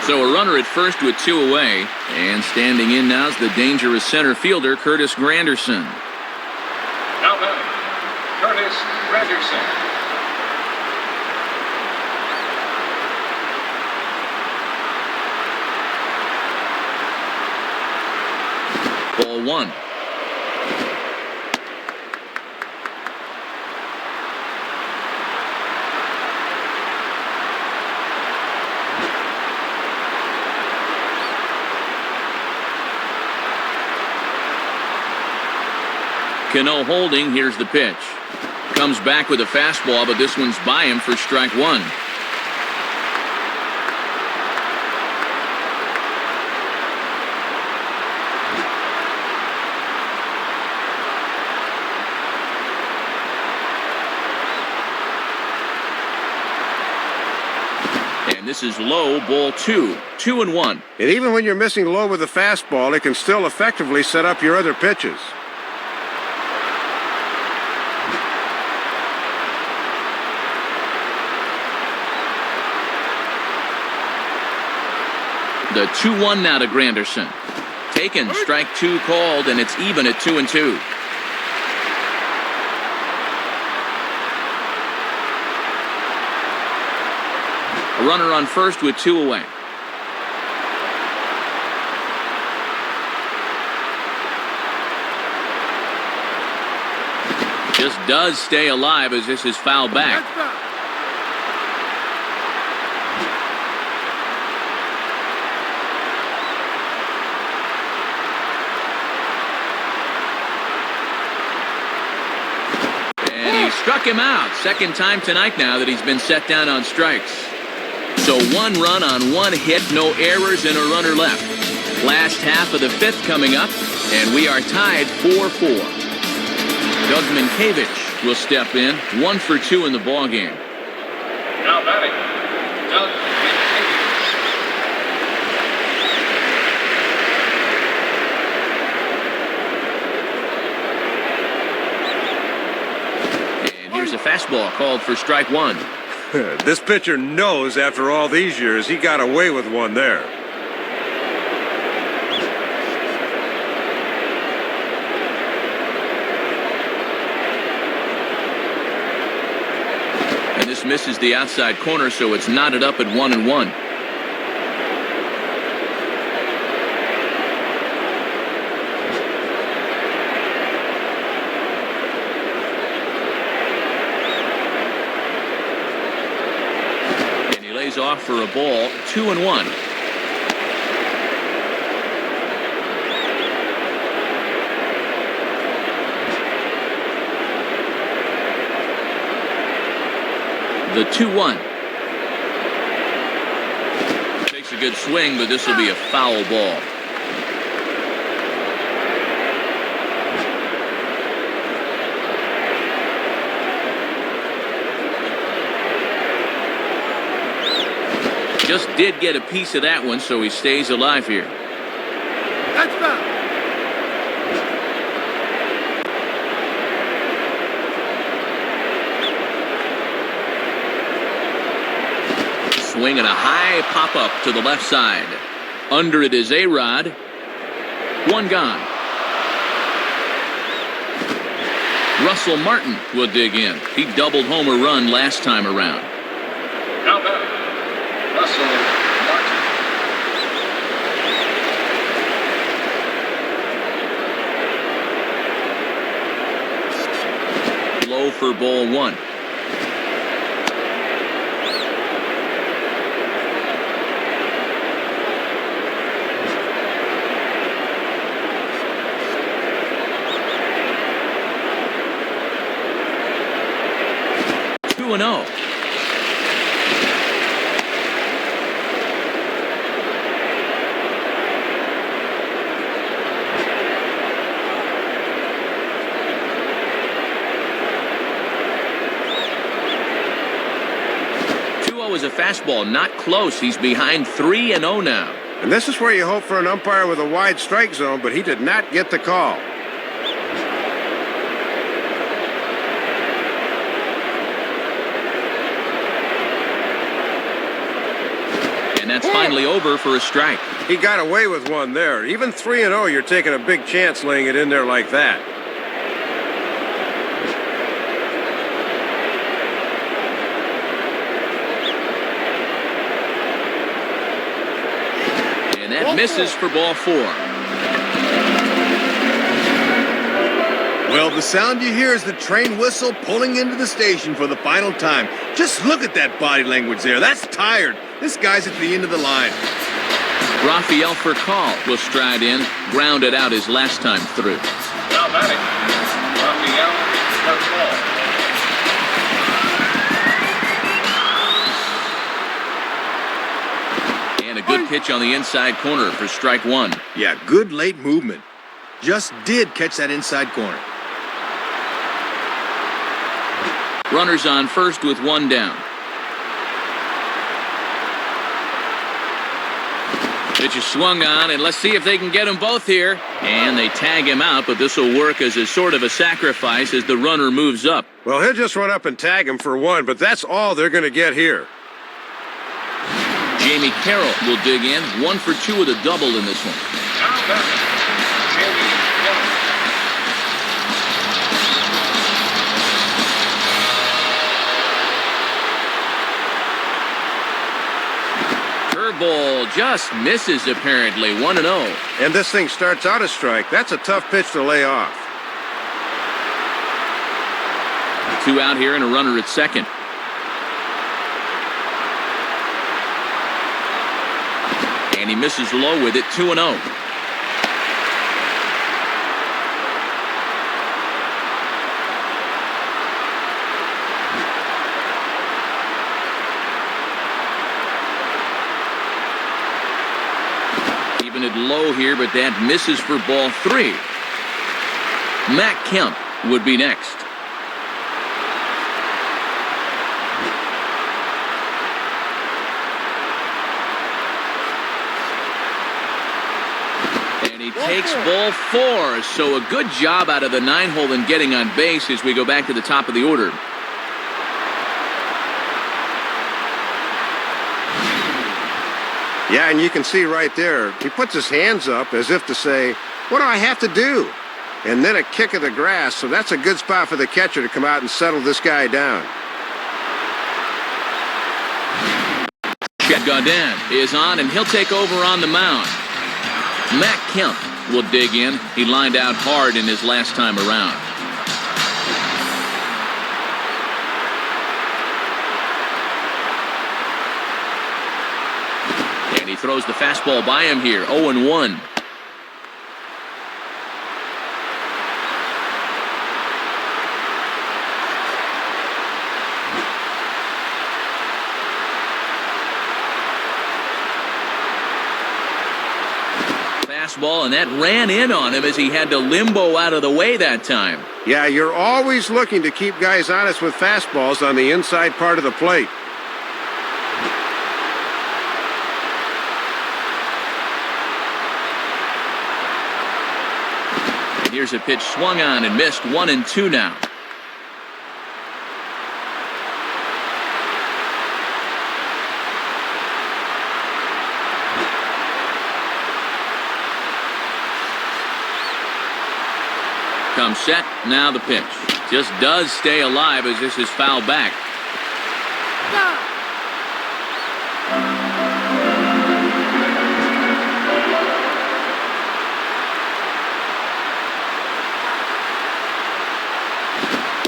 So a runner at first with two away. And standing in now is the dangerous center fielder, Curtis Granderson. Now batting, Curtis Granderson. Ball one. Cano holding. Here's the pitch. Comes back with a fastball, but this one's by him for strike one. And this is low, ball two. 2-1. And even when you're missing low with a fastball, it can still effectively set up your other pitches. The 2-1 now to Granderson. Taken, strike two called, and it's even at 2-2. A runner on first with two away. Just does stay alive as this is fouled back. Struck him out. Second time tonight now that he's been set down on strikes. So one run on one hit, no errors, and a runner left. Last half of the fifth coming up, and we are tied 4-4. Doug Minkiewicz will step in, 1 for 2 in the ballgame. Now batting, Doug Minkiewicz. Here's a fastball called for strike one. This pitcher knows after all these years he got away with one there. And this misses the outside corner, so it's knotted up at 1-1. Off for a ball, 2-1. The 2-1. Takes a good swing, but this will be a foul ball. Just did get a piece of that one, so he stays alive here. Touchdown! Swing and a high pop-up to the left side. Under it is A-Rod. One gone. Russell Martin will dig in. He doubled home a run last time around. Now batting, Russell Martin. Low for ball one. Two and 0. Is a fastball, not close. He's behind 3-0 now. And this is where you hope for an umpire with a wide strike zone, but he did not get the call. And that's finally over for a strike. He got away with one there. Even 3-0, you're taking a big chance laying it in there like that. And that misses for ball four. Well, the sound you hear is the train whistle pulling into the station for the final time. Just look at that body language there. That's tired. This guy's at the end of the line. Rafael Furcal will stride in, grounded out his last time through. Now batting, Rafael Furcal. And a good pitch on the inside corner for strike one. Yeah, good late movement. Just did catch that inside corner. Runners on first with one down. Pitch is swung on, and let's see if they can get them both here. And they tag him out, but this will work as a sort of a sacrifice as the runner moves up. Well, he'll just run up and tag him for one, but that's all they're going to get here. Jamie Carroll will dig in, 1 for 2 with a double in this one. Now batting, Jamie Carroll. Curveball just misses apparently, 1-0. And this thing starts out a strike. That's a tough pitch to lay off. 2 out here and a runner at second. And he misses low with it, 2-0. Even it low here, but that misses for ball 3. Matt Kemp would be next. He takes ball 4, so a good job out of the 9-hole in getting on base as we go back to the top of the order. Yeah, and you can see right there, he puts his hands up as if to say, what do I have to do? And then a kick of the grass, so that's a good spot for the catcher to come out and settle this guy down. Chet Godin is on, and he'll take over on the mound. Matt Kemp will dig in. He lined out hard in his last time around. And he throws the fastball by him here, 0-1. Fastball, and that ran in on him as he had to limbo out of the way that time. Yeah, you're always looking to keep guys honest with fastballs on the inside part of the plate. Here's a pitch swung on and missed. 1-2 now. Comes set. Now the pitch. Just does stay alive as this is fouled back.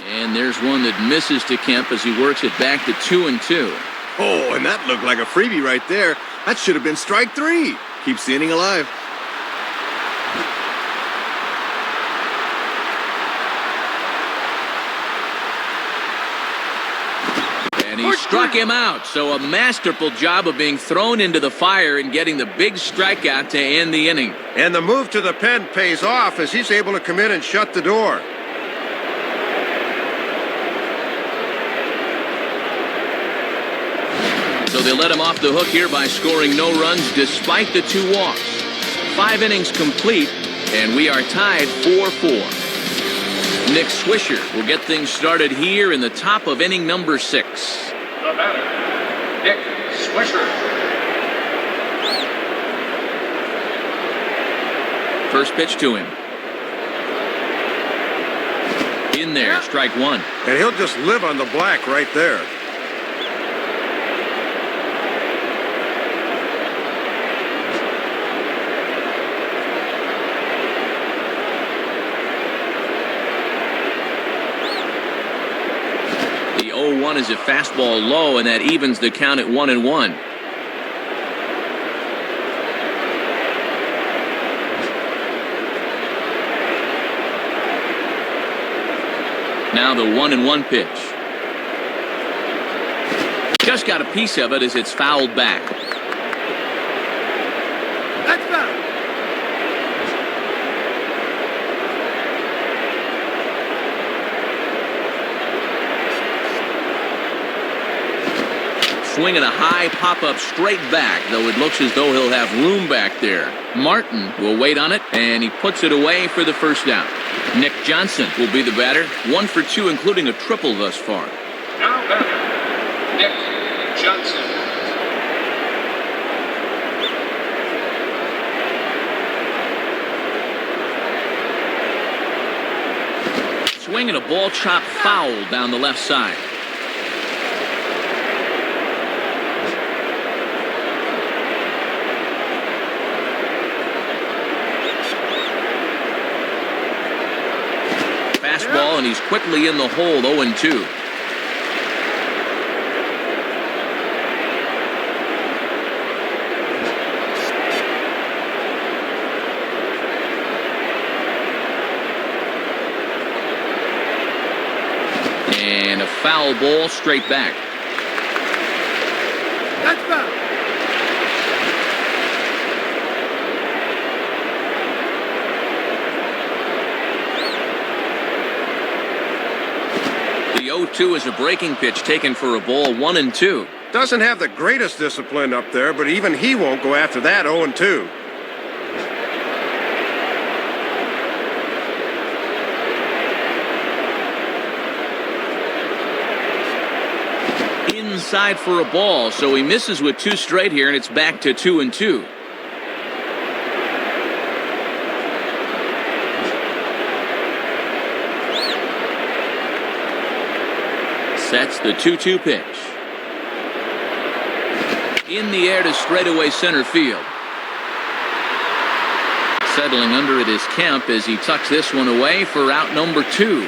And there's one that misses to Kemp as he works it back to 2-2. Oh, and that looked like a freebie right there. That should have been strike 3. Keeps the inning alive. And he struck him out. So a masterful job of being thrown into the fire and getting the big strikeout to end the inning. And the move to the pen pays off as he's able to come in and shut the door. So they let him off the hook here by scoring no runs despite the 2 walks. 5 innings complete, and we are tied 4-4. Nick Swisher will get things started here in the top of inning number 6. The batter, Nick Swisher. First pitch to him. In there, strike 1. And he'll just live on the black right there. The 0-1 is a fastball low, and that evens the count at 1-1. Now the 1-1 pitch. Just got a piece of it as it's fouled back. That's better. Swinging a high pop-up straight back, though it looks as though he'll have room back there. Martin will wait on it, and he puts it away for the first down. Nick Johnson will be the batter. 1 for 2, including a triple thus far. Now batter, Nick Johnson. Swinging a ball chopped foul down the left side. Fastball, and he's quickly in the hole. 0-2. And a foul ball straight back. That's better. The 0-2 is a breaking pitch taken for a ball. 1-2. Doesn't have the greatest discipline up there, but even he won't go after that 0-2. Inside for a ball, so he misses with 2 straight here, and it's back to 2-2. Sets the 2-2 pitch. In the air to straightaway center field. Settling under it is Kemp as he tucks this one away for out number 2.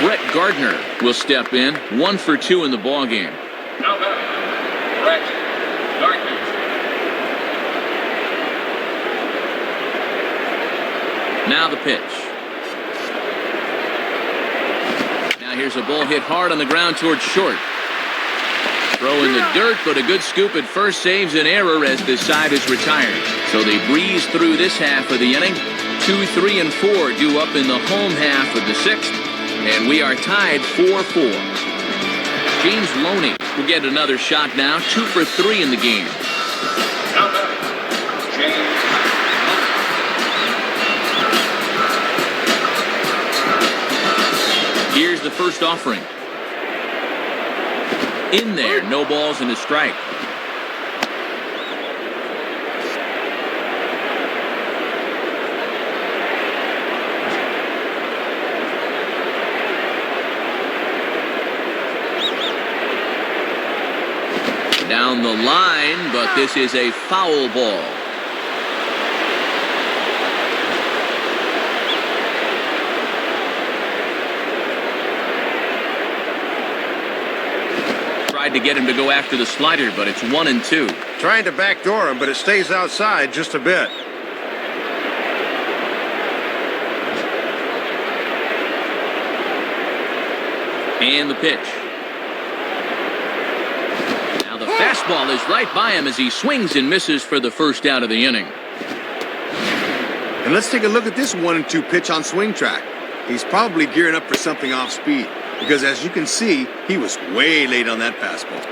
Brett Gardner will step in. 1 for 2 in the ballgame. Now batter, Brett Gardner. Now the pitch. Now here's a ball hit hard on the ground towards short. Throw in the dirt, but a good scoop at first saves an error as this side is retired. So they breeze through this half of the inning. 2, 3, and 4 due up in the home half of the 6th. And we are tied 4-4. James Loney will get another shot now, 2 for 3 in the game. Now batting, James. Here's the first offering. In there, no balls and a strike. Down the line, but this is a foul ball. Tried to get him to go after the slider, but it's 1-2. Trying to backdoor him, but it stays outside just a bit. And the pitch. Now the fastball is right by him as he swings and misses for the first out of the inning. And let's take a look at this 1-2 pitch on swing track. He's probably gearing up for something off speed, because as you can see, he was way late on that fastball.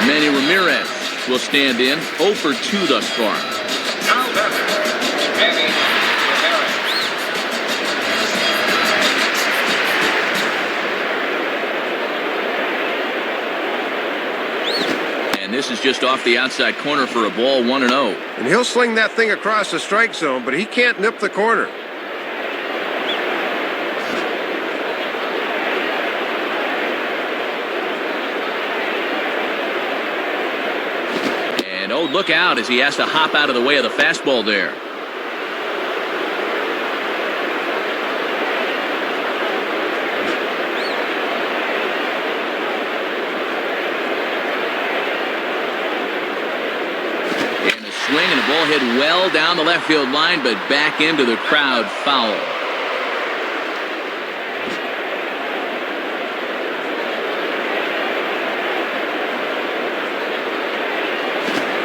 Manny Ramirez will stand in, 0 for 2 thus far. Now batting, Manny Ramirez. And this is just off the outside corner for a ball, 1-0. And he'll sling that thing across the strike zone, but he can't nip the corner. And oh, look out as he has to hop out of the way of the fastball there. And a swing and a ball hit well down the left field line, but back into the crowd, foul.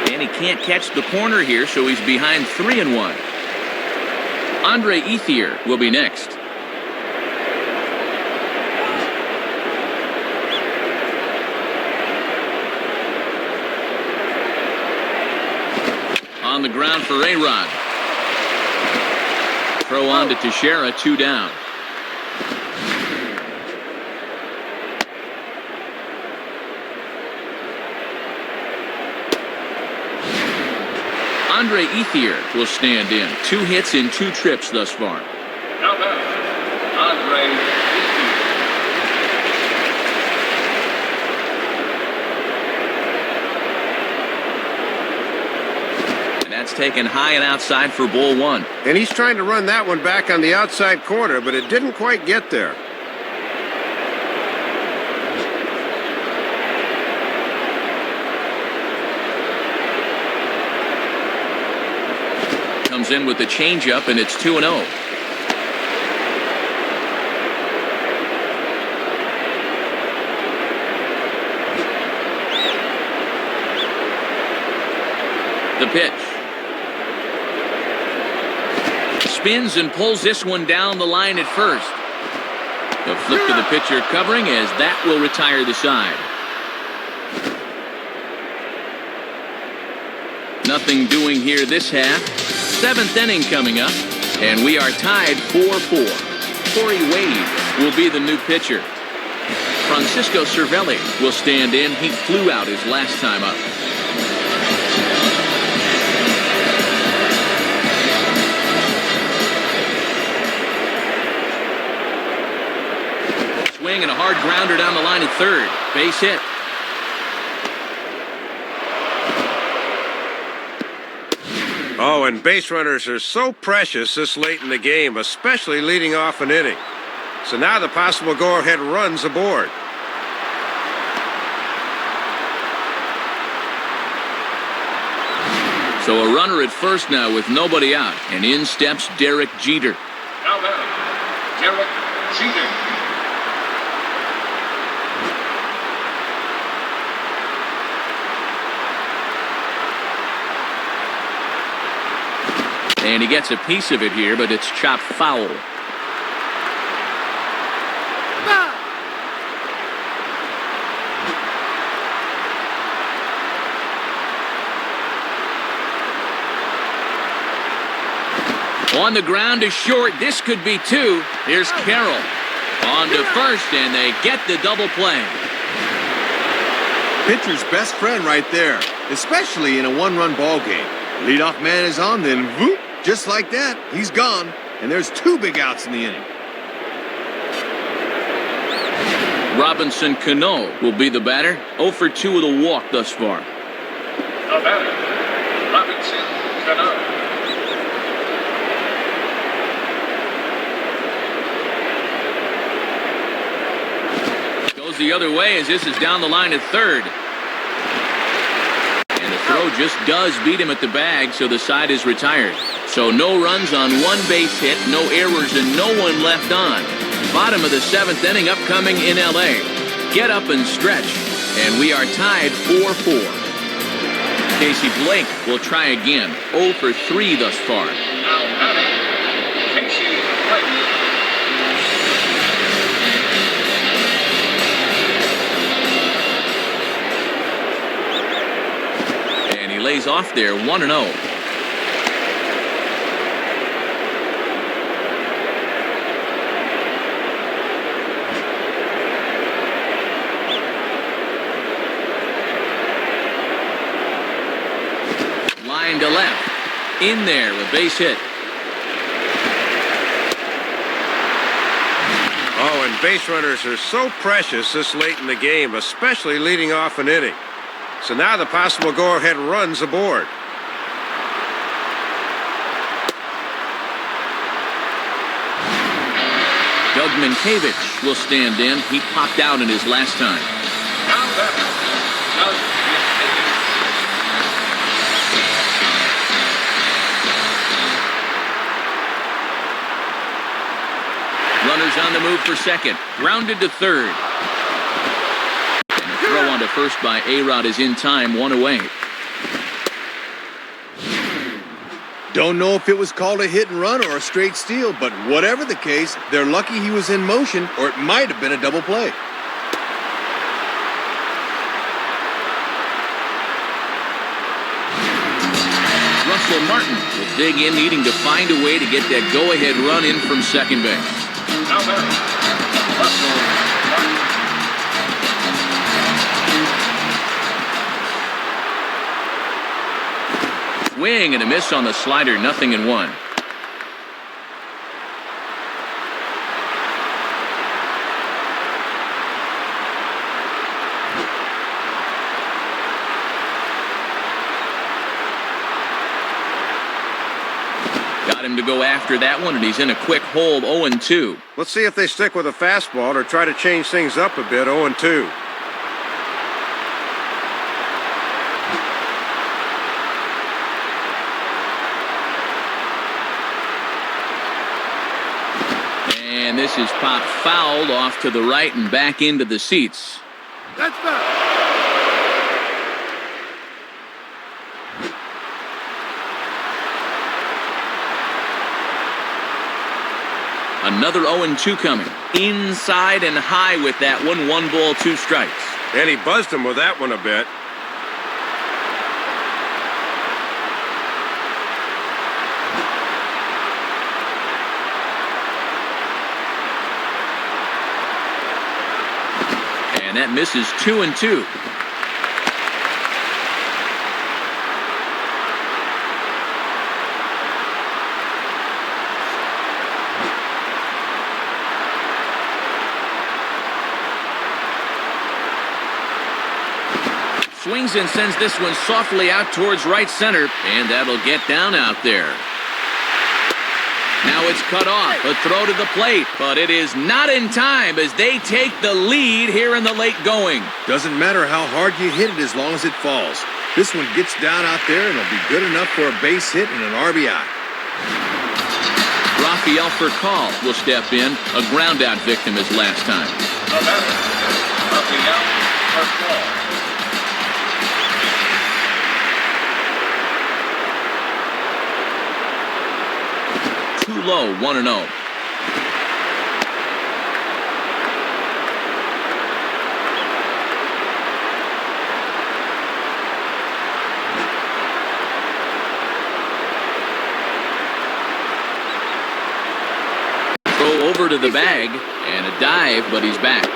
And he can't catch the corner here, so he's behind 3-1. Andre Ethier will be next. On the ground for A-Rod. Throw on to Teixeira, 2 down. Andre Ethier will stand in. 2 hits in 2 trips thus far. Now batting, Andre Ethier. And that's taken high and outside for ball 1. And he's trying to run that one back on the outside corner, but it didn't quite get there. Comes in with the changeup, and it's 2-0. The pitch. Spins and pulls this one down the line at first. The flip to the pitcher covering as that will retire the side. Nothing doing here this half. 7th inning coming up, and we are tied 4-4. Corey Wade will be the new pitcher. Francisco Cervelli will stand in. He flew out his last time up. Swing and a hard grounder down the line at third. Base hit. Oh, and base runners are so precious this late in the game, especially leading off an inning. So now the possible go-ahead run's aboard. So a runner at first now with nobody out, and in steps Derek Jeter. Now batting, Derek Jeter. And he gets a piece of it here, but it's chopped foul. On the ground is short. This could be two. Here's Carroll. On to first, and they get the double play. Pitcher's best friend right there, especially in a one-run ball game. Leadoff man is on, then whoop, just like that, he's gone, and there's two big outs in the inning. Robinson Cano will be the batter. 0 for 2 with a walk thus far. The batter, Robinson Cano. Goes the other way as this is down the line at third. And the throw just does beat him at the bag, so the side is retired. So no runs on one base hit, no errors, and no one left on. Bottom of the 7th inning upcoming in L.A. Get up and stretch, and we are tied 4-4. Casey Blake will try again. 0 for 3 thus far. Now batting, Casey Blake. And he lays off there 1-0. Line to left. In there, a base hit. Oh, and base runners are so precious this late in the game, especially leading off an inning. So now the possible go-ahead run's aboard. Doug Minkiewicz will stand in. He popped out in his last time. Now batting, Doug Minkiewicz. Runners on the move for second. Grounded to third. And the throw on to first by A-Rod is in time, 1 away. Don't know if it was called a hit and run or a straight steal, but whatever the case, they're lucky he was in motion, or it might have been a double play. Russell Martin will dig in, needing to find a way to get that go-ahead run in from second base. Now batting, Russell Martin. Swing and a miss on the slider, 0-1. Got him to go after that one, and he's in a quick hold, 0-2. Let's see if they stick with a fastball or try to change things up a bit, 0-2. And this is popped fouled off to the right and back into the seats. That's better. Another 0-2 coming. Inside and high with that one. 1 ball, 2 strikes. And he buzzed him with that one a bit. And that misses 2-2. Swings and sends this one softly out towards right center, and that'll get down out there. Now it's cut off, a throw to the plate, but it is not in time as they take the lead here in the late going. Doesn't matter how hard you hit it as long as it falls. This one gets down out there and it'll be good enough for a base hit and an RBI. Rafael Furcal will step in, a ground-out victim his last time. The batter, Rafael Furcal. Too low, 1-0. over to the bag, and a dive, but he's back.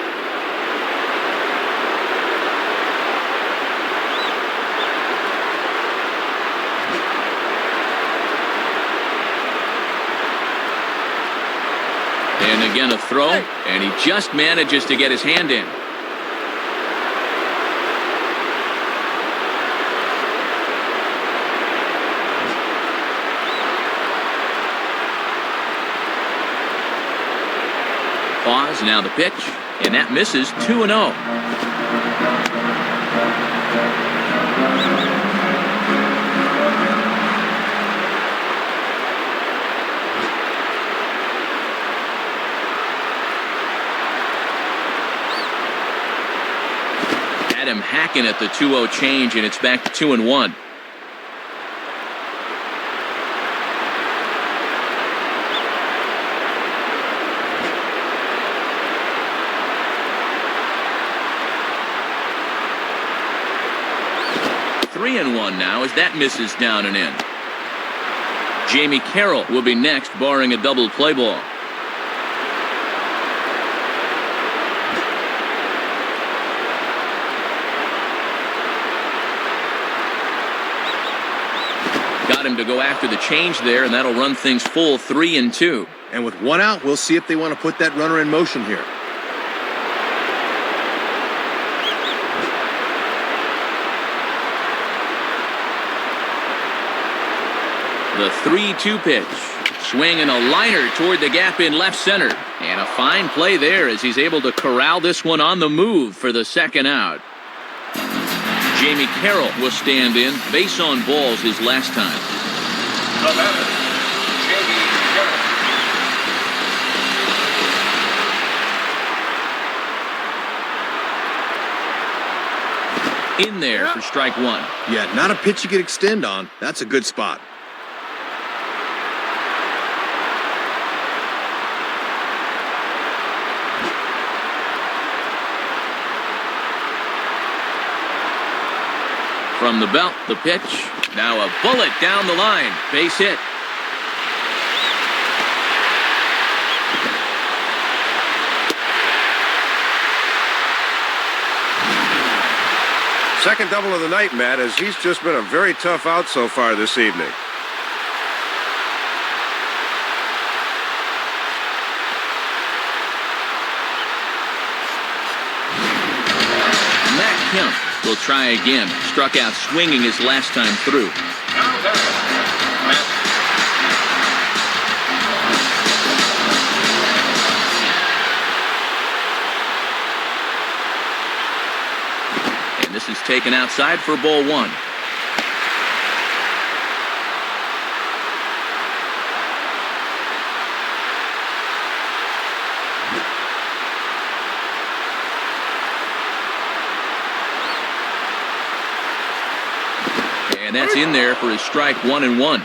And again a throw, and he just manages to get his hand in. Pause, now the pitch, and that misses 2-0. Adam hacking at the 2-0 change, and it's back to 2-1. Three and one now as that misses down and in. Jamie Carroll will be next, barring a double play ball. Got him to go after the change there, and that'll run things full 3-2. And with one out, we'll see if they want to put that runner in motion here. The 3-2 pitch. Swing and a liner toward the gap in left center. And a fine play there as he's able to corral this one on the move for the second out. Jamie Carroll will stand in. Base on balls his last time. The batter, Jamie Carroll. In there for strike one. Yeah, not a pitch you could extend on. That's a good spot. From the belt, the pitch. Now a bullet down the line. Base hit. Second double of the night, Matt, as he's just been a very tough out so far this evening. Matt Kemp will try again. Struck out swinging his last time through. Now batter, Matt. And this is taken outside for ball one. And that's in there for his strike 1-1.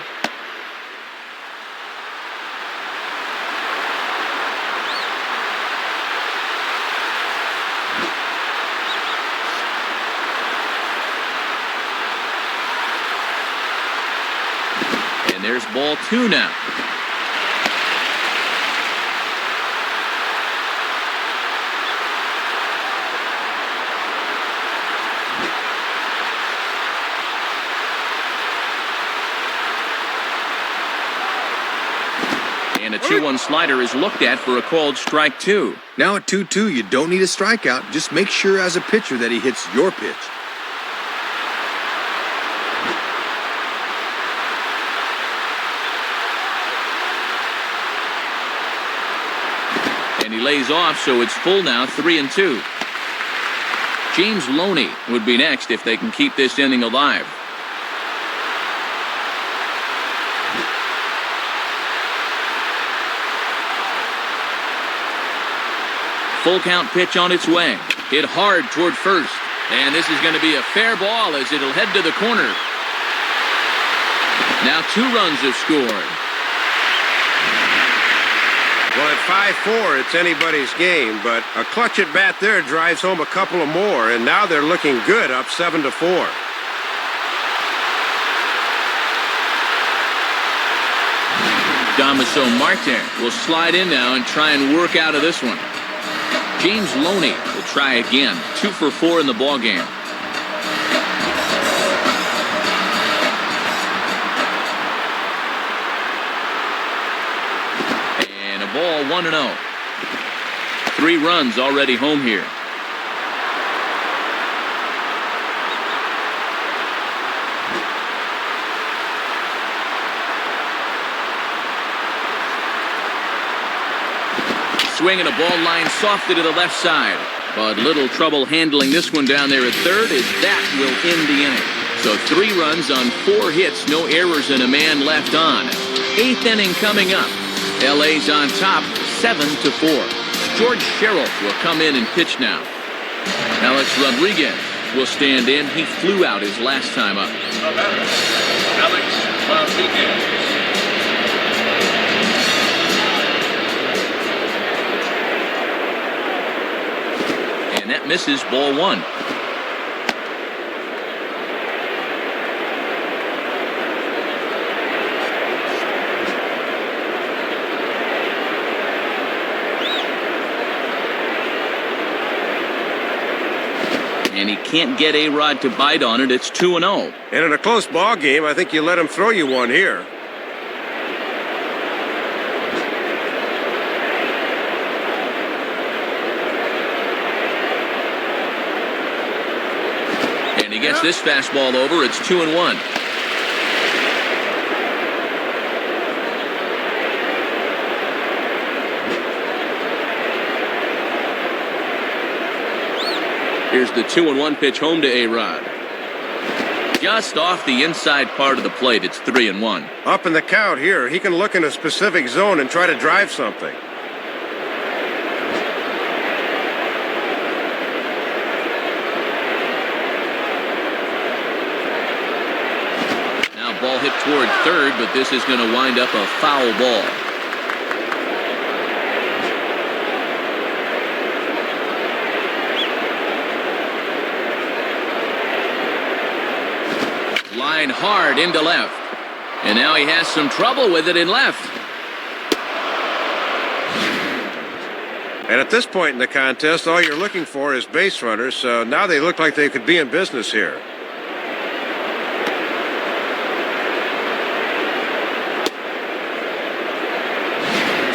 And there's ball two now. And a 2-1 slider is looked at for a called strike two. Now at 2-2, you don't need a strikeout. Just make sure as a pitcher that he hits your pitch. And he lays off, so it's full now, 3-2. James Loney would be next if they can keep this inning alive. Full count pitch on its way. Hit hard toward first. And this is going to be a fair ball as it'll head to the corner. Now 2 runs have scored. Well, at 5-4, it's anybody's game, but a clutch at bat there drives home a couple of more, and now they're looking good, up 7-4. Damaso Marte will slide in now and try and work out of this one. James Loney will try again. 2 for 4 in the ballgame. And a ball 1-0. 3 runs already home here. Swinging a ball line softly to the left side. But little trouble handling this one down there at third, as that will end the inning. So 3 runs on 4 hits, no errors, and a man left on. 8th inning coming up. LA's on top, 7-4. George Sherrill will come in and pitch now. Alex Rodriguez will stand in. He flew out his last time up. Alex Rodriguez. And that misses, ball 1. And he can't get A-Rod to bite on it. It's 2-0. And in a close ball game, I think you let him throw you one here. And he gets this fastball over. It's 2-1. Here's the 2-1 pitch home to A-Rod. Just off the inside part of the plate. It's 3-1. Up in the count here, he can look in a specific zone and try to drive something. Now ball hit toward third, but this is going to wind up a foul ball. Line hard into left. And now he has some trouble with it in left. And at this point in the contest, all you're looking for is base runners, so now they look like they could be in business here.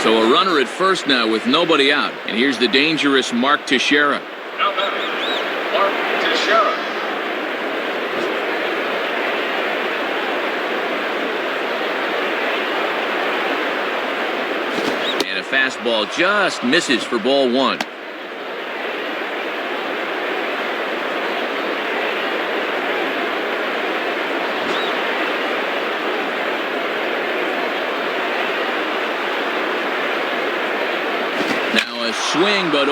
So a runner at first now with nobody out. And here's the dangerous Mark Teixeira. Now batting, Mark Teixeira. Fastball just misses for ball 1. Now a swing, but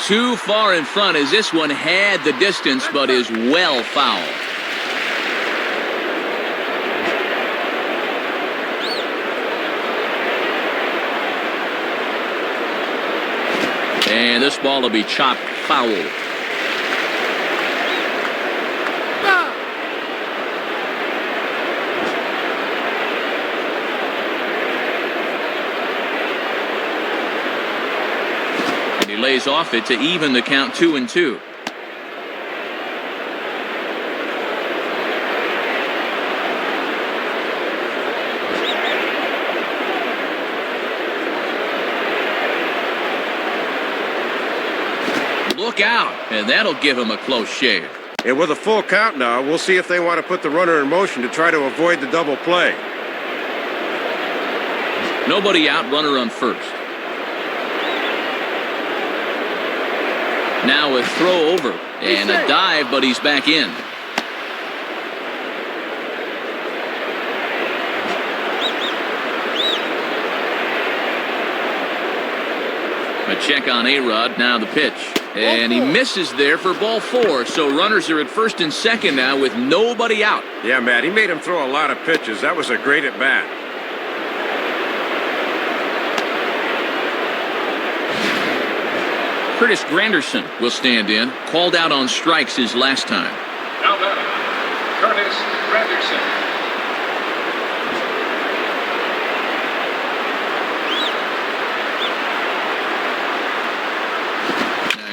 too far in front, as this one had the distance but is well foul. And this ball will be chopped foul. And he lays off it to even the count 2-2. Look out, and that'll give him a close shave. And with a full count now, we'll see if they want to put the runner in motion to try to avoid the double play. Nobody out, runner on first. Now a throw over, and a dive, but he's back in. A check on A-Rod, now the pitch. And he misses there for ball 4. So runners are at first and second now with nobody out. Yeah, Matt, he made him throw a lot of pitches. That was a great at-bat. Curtis Granderson will stand in. Called out on strikes his last time. Now batting, Curtis Granderson.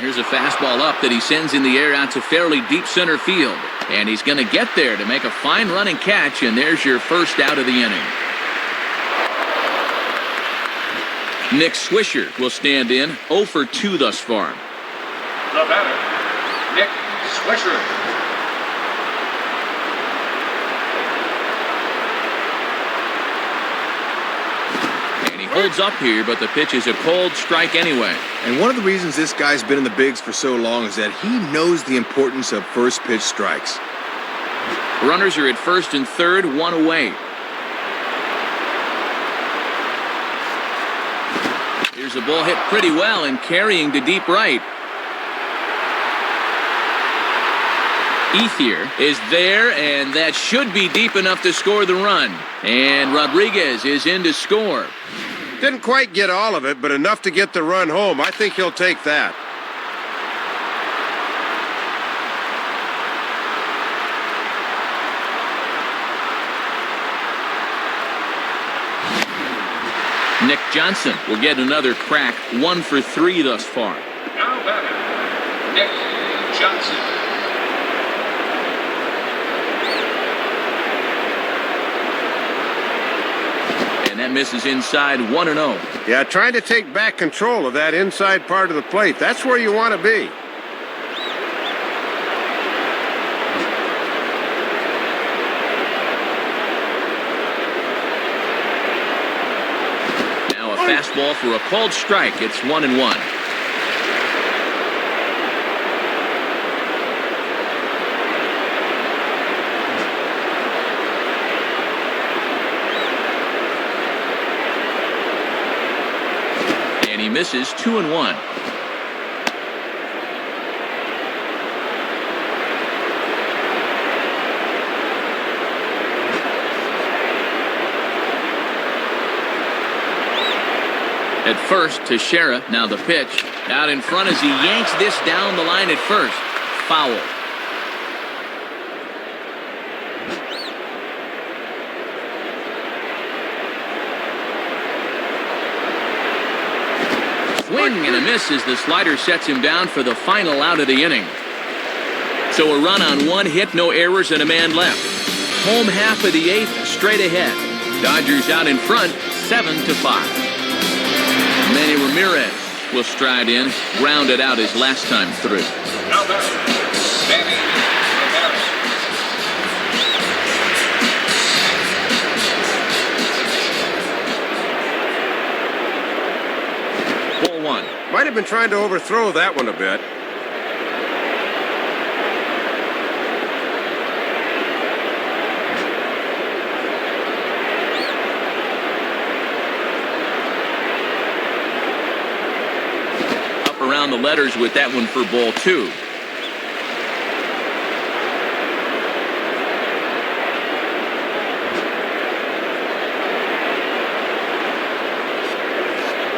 Here's a fastball up that he sends in the air out to fairly deep center field. And he's going to get there to make a fine running catch, and there's your first out of the inning. Nick Swisher will stand in, 0 for 2 thus far. The batter, Nick Swisher. And he holds up here, but the pitch is a cold strike anyway. And one of the reasons this guy's been in the bigs for so long is that he knows the importance of first pitch strikes. Runners are at first and third, 1 away. Here's a ball hit pretty well and carrying to deep right. Ethier is there, and that should be deep enough to score the run. And Rodriguez is in to score. Didn't quite get all of it, but enough to get the run home. I think he'll take that. Nick Johnson will get another crack, 1 for 3 thus far. Now batter, Nick Johnson. And that misses inside, 1-0. Yeah, trying to take back control of that inside part of the plate. That's where you want to be. Now a fastball for a called strike. It's 1-1. And he misses, 2-1. At first, Teixeira, now the pitch. Out in front as he yanks this down the line at first. Foul. Swing and a miss as the slider sets him down for the final out of the inning. So a run on 1 hit, no errors, and a man left. Home half of the 8th, straight ahead. Dodgers out in front, 7-5. Manny Ramirez will stride in, grounded out his last time through. Now batter, Manny Ramirez. Ball 1. Might have been trying to overthrow that one a bit. Around the letters with that one for ball 2.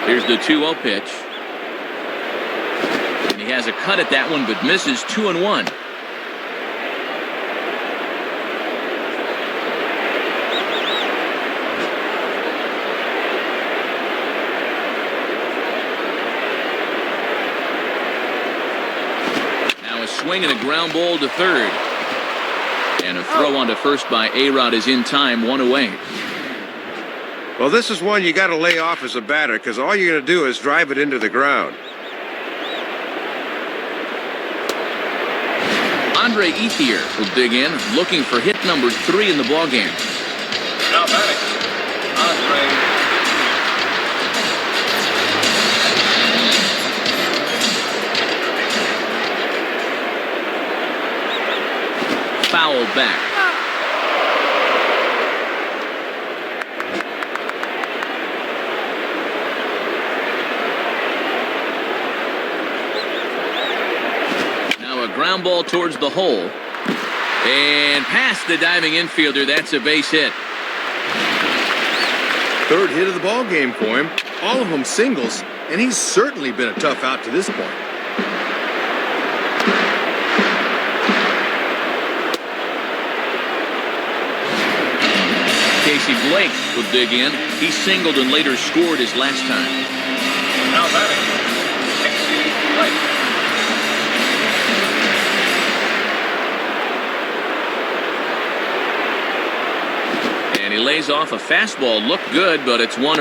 Here's the 2-0 pitch. And he has a cut at that one, but misses, 2-1. Swing and a ground ball to third. And a throw on to first by A-Rod is in time, 1 away. Well, this is one you got to lay off as a batter because all you're going to do is drive it into the ground. Andre Ethier will dig in, looking for hit number 3 in the ballgame. Now batting, Andre. Fouled back. Now a ground ball towards the hole. And past the diving infielder. That's a base hit. Third hit of the ball game for him. All of them singles, and he's certainly been a tough out to this point. Casey Blake will dig in. He singled and later scored his last time. Now batting, Casey Blake. he lays off a fastball. Looked good, but it's 1-0.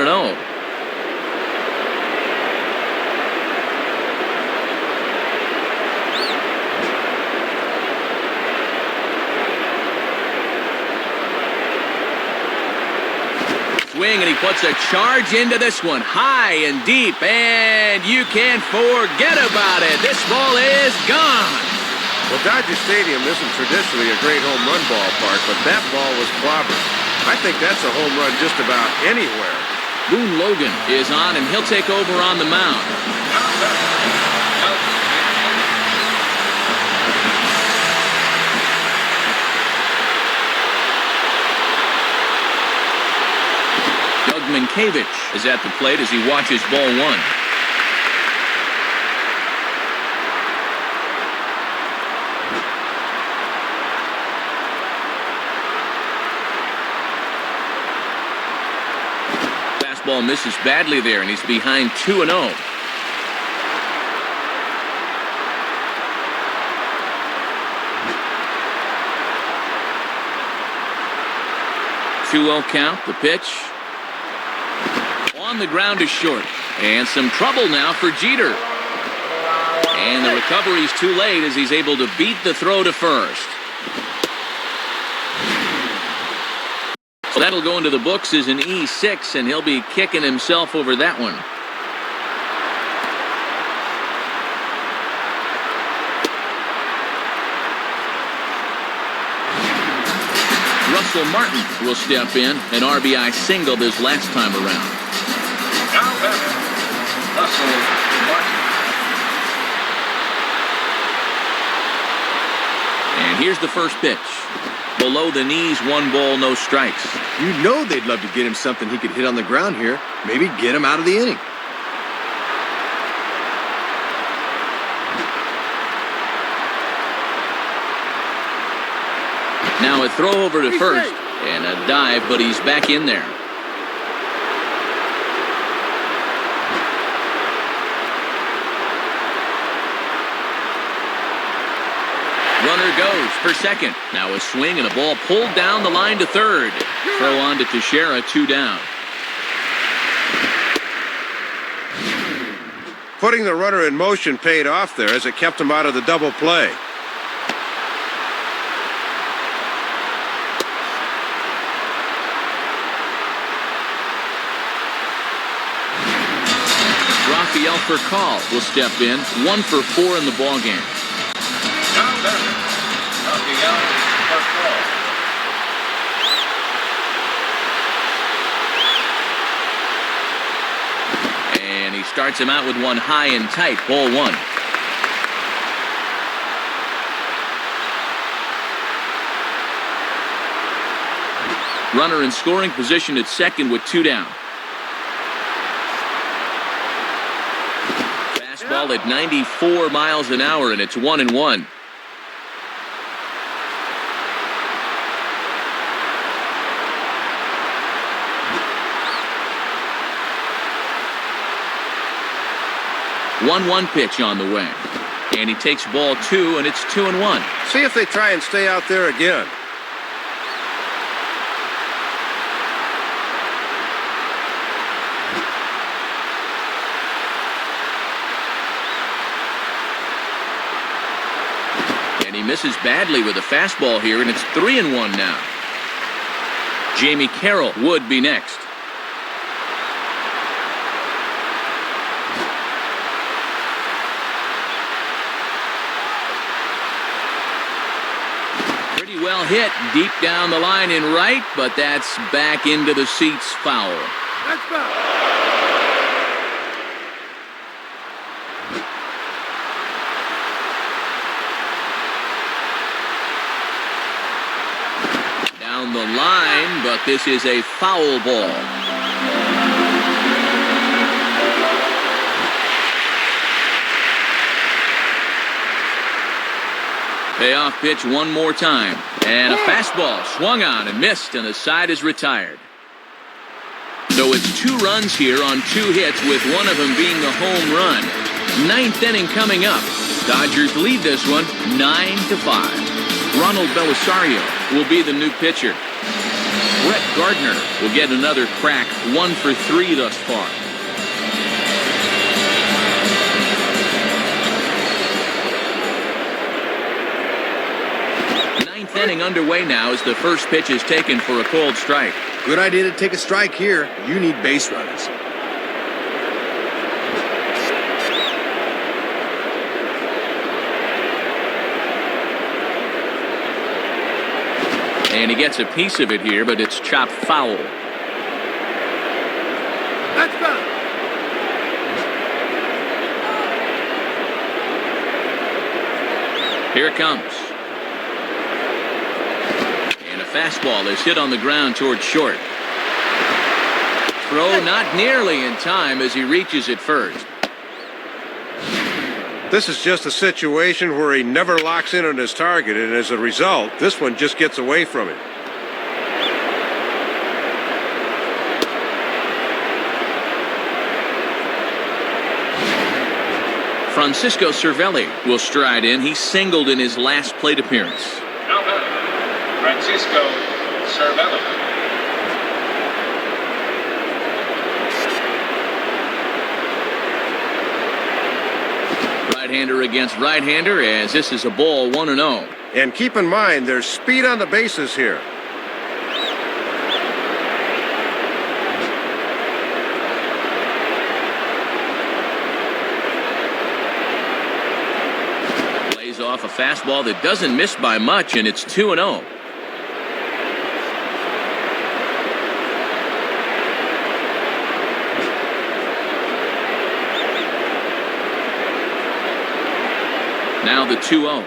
Swing, and he puts a charge into this one, high and deep, and you can't forget about it. This ball is gone. Well, Dodger Stadium isn't traditionally a great home run ballpark, but that ball was clobbered. I think that's a home run just about anywhere. Boone Logan is on, and he'll take over on the mound. Mankiewicz is at the plate as he watches ball one. Fastball misses badly there, and he's behind 2-0. Two-0 count, the pitch. On the ground is short. And some trouble now for Jeter. And the recovery's too late as he's able to beat the throw to first. So that'll go into the books as an E6, and he'll be kicking himself over that one. Russell Martin will step in, an RBI single this last time around. Now batting, Russell Martin. And here's the first pitch. Below the knees, 1 ball, no strikes. You know they'd love to get him something he could hit on the ground here. Maybe get him out of the inning. Now a throw over to first, and a dive, but he's back in there. Runner goes for second. Now a swing and a ball pulled down the line to third. Throw on to Teixeira, 2 down. Putting the runner in motion paid off there as it kept him out of the double play. Rafael Furcal will step in, 1 for 4 in the ballgame. Now batting, Rafael Furcal. And he starts him out with one high and tight, ball 1. Runner in scoring position at second with 2 down. Fastball at 94 miles an hour, and it's 1-1. One pitch on the way. And he takes ball 2, and it's 2-1. See if they try and stay out there again. And he misses badly with a fastball here, and it's 3-1 now. Jamie Carroll would be next. Pretty well hit deep down the line in right, but that's back into the seats, foul. That's foul. Down the line, but this is a foul ball. Payoff pitch one more time. And a fastball swung on and missed, and the side is retired. So it's 2 runs here on 2 hits, with one of them being the home run. 9th inning coming up. Dodgers lead this one 9-5. Ronald Belisario will be the new pitcher. Brett Gardner will get another crack, 1 for 3 thus far. Ninth inning underway now as the first pitch is taken for a called strike. Good idea to take a strike here. You need base runners. And he gets a piece of it here, but it's chopped foul. Let's go. Here it comes. And a fastball is hit on the ground towards short. Throw not nearly in time as he reaches it first. This is just a situation where he never locks in on his target, and as a result, this one just gets away from him. Francisco Cervelli will stride in. He singled in his last plate appearance. Now batting, Francisco Cervelli. Right-hander against right-hander as this is a ball 1-0. And keep in mind, there's speed on the bases here. Lays off a fastball that doesn't miss by much, and it's 2-0. Now the 2-0.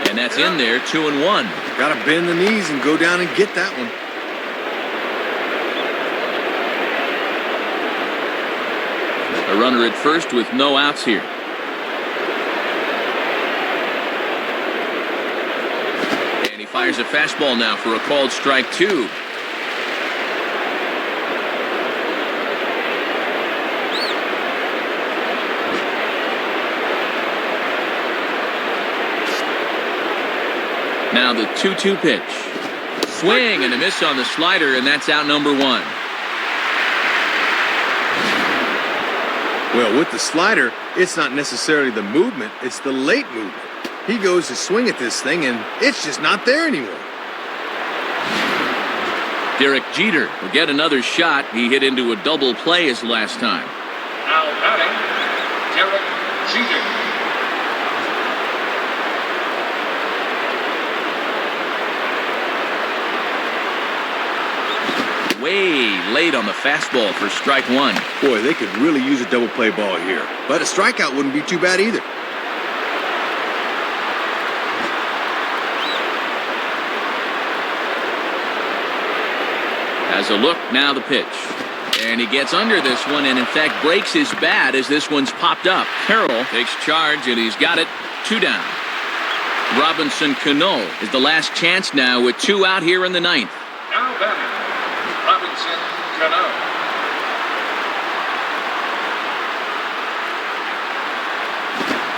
And that's in there, 2-1. Got to bend the knees and go down and get that one. A runner at first with no outs here. And he fires a fastball now for a called strike 2. Now the 2-2 pitch. Swing and a miss on the slider, and that's out number 1. Well, with the slider, it's not necessarily the movement, it's the late movement. He goes to swing at this thing, and it's just not there anymore. Derek Jeter will get another shot. He hit into a double play his last time. Now batting, Derek Jeter. Way late on the fastball for strike 1. Boy, they could really use a double play ball here. But a strikeout wouldn't be too bad either. Has a look, now the pitch. And he gets under this one and in fact breaks his bat as this one's popped up. Carroll takes charge and he's got it. 2 down. Robinson Cano is the last chance now with 2 out here in the 9th. Now batting, Robinson Cano.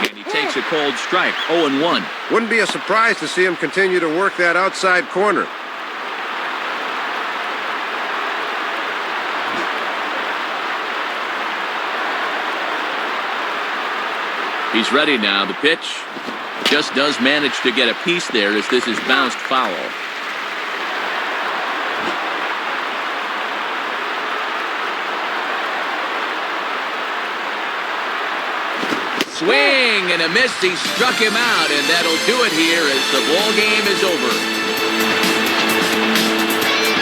And he takes a cold strike, 0-1. Wouldn't be a surprise to see him continue to work that outside corner. He's ready now. The pitch just does manage to get a piece there as this is bounced foul. Swing and a miss. He struck him out, and that'll do it here as the ball game is over.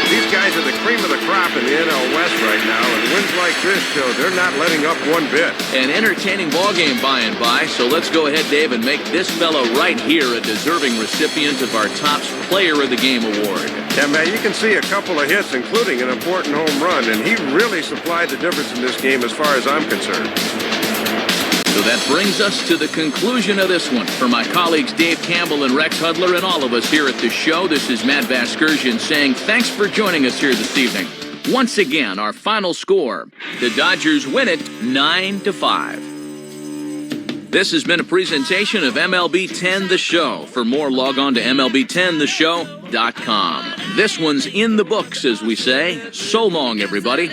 These guys are the cream of the crop in the NL West right now, and wins like this show they're not letting up one bit. An entertaining ball game by and by, so let's go ahead, Dave, and make this fellow right here a deserving recipient of our Topps Player of the Game award. Yeah, man, you can see a couple of hits, including an important home run, and he really supplied the difference in this game as far as I'm concerned. So that brings us to the conclusion of this one. For my colleagues Dave Campbell and Rex Hudler and all of us here at the show, this is Matt Vasgersian saying thanks for joining us here this evening. Once again, our final score, the Dodgers win it 9-5. This has been a presentation of MLB 10 The Show. For more, log on to MLB10theshow.com. This one's in the books, as we say. So long, everybody.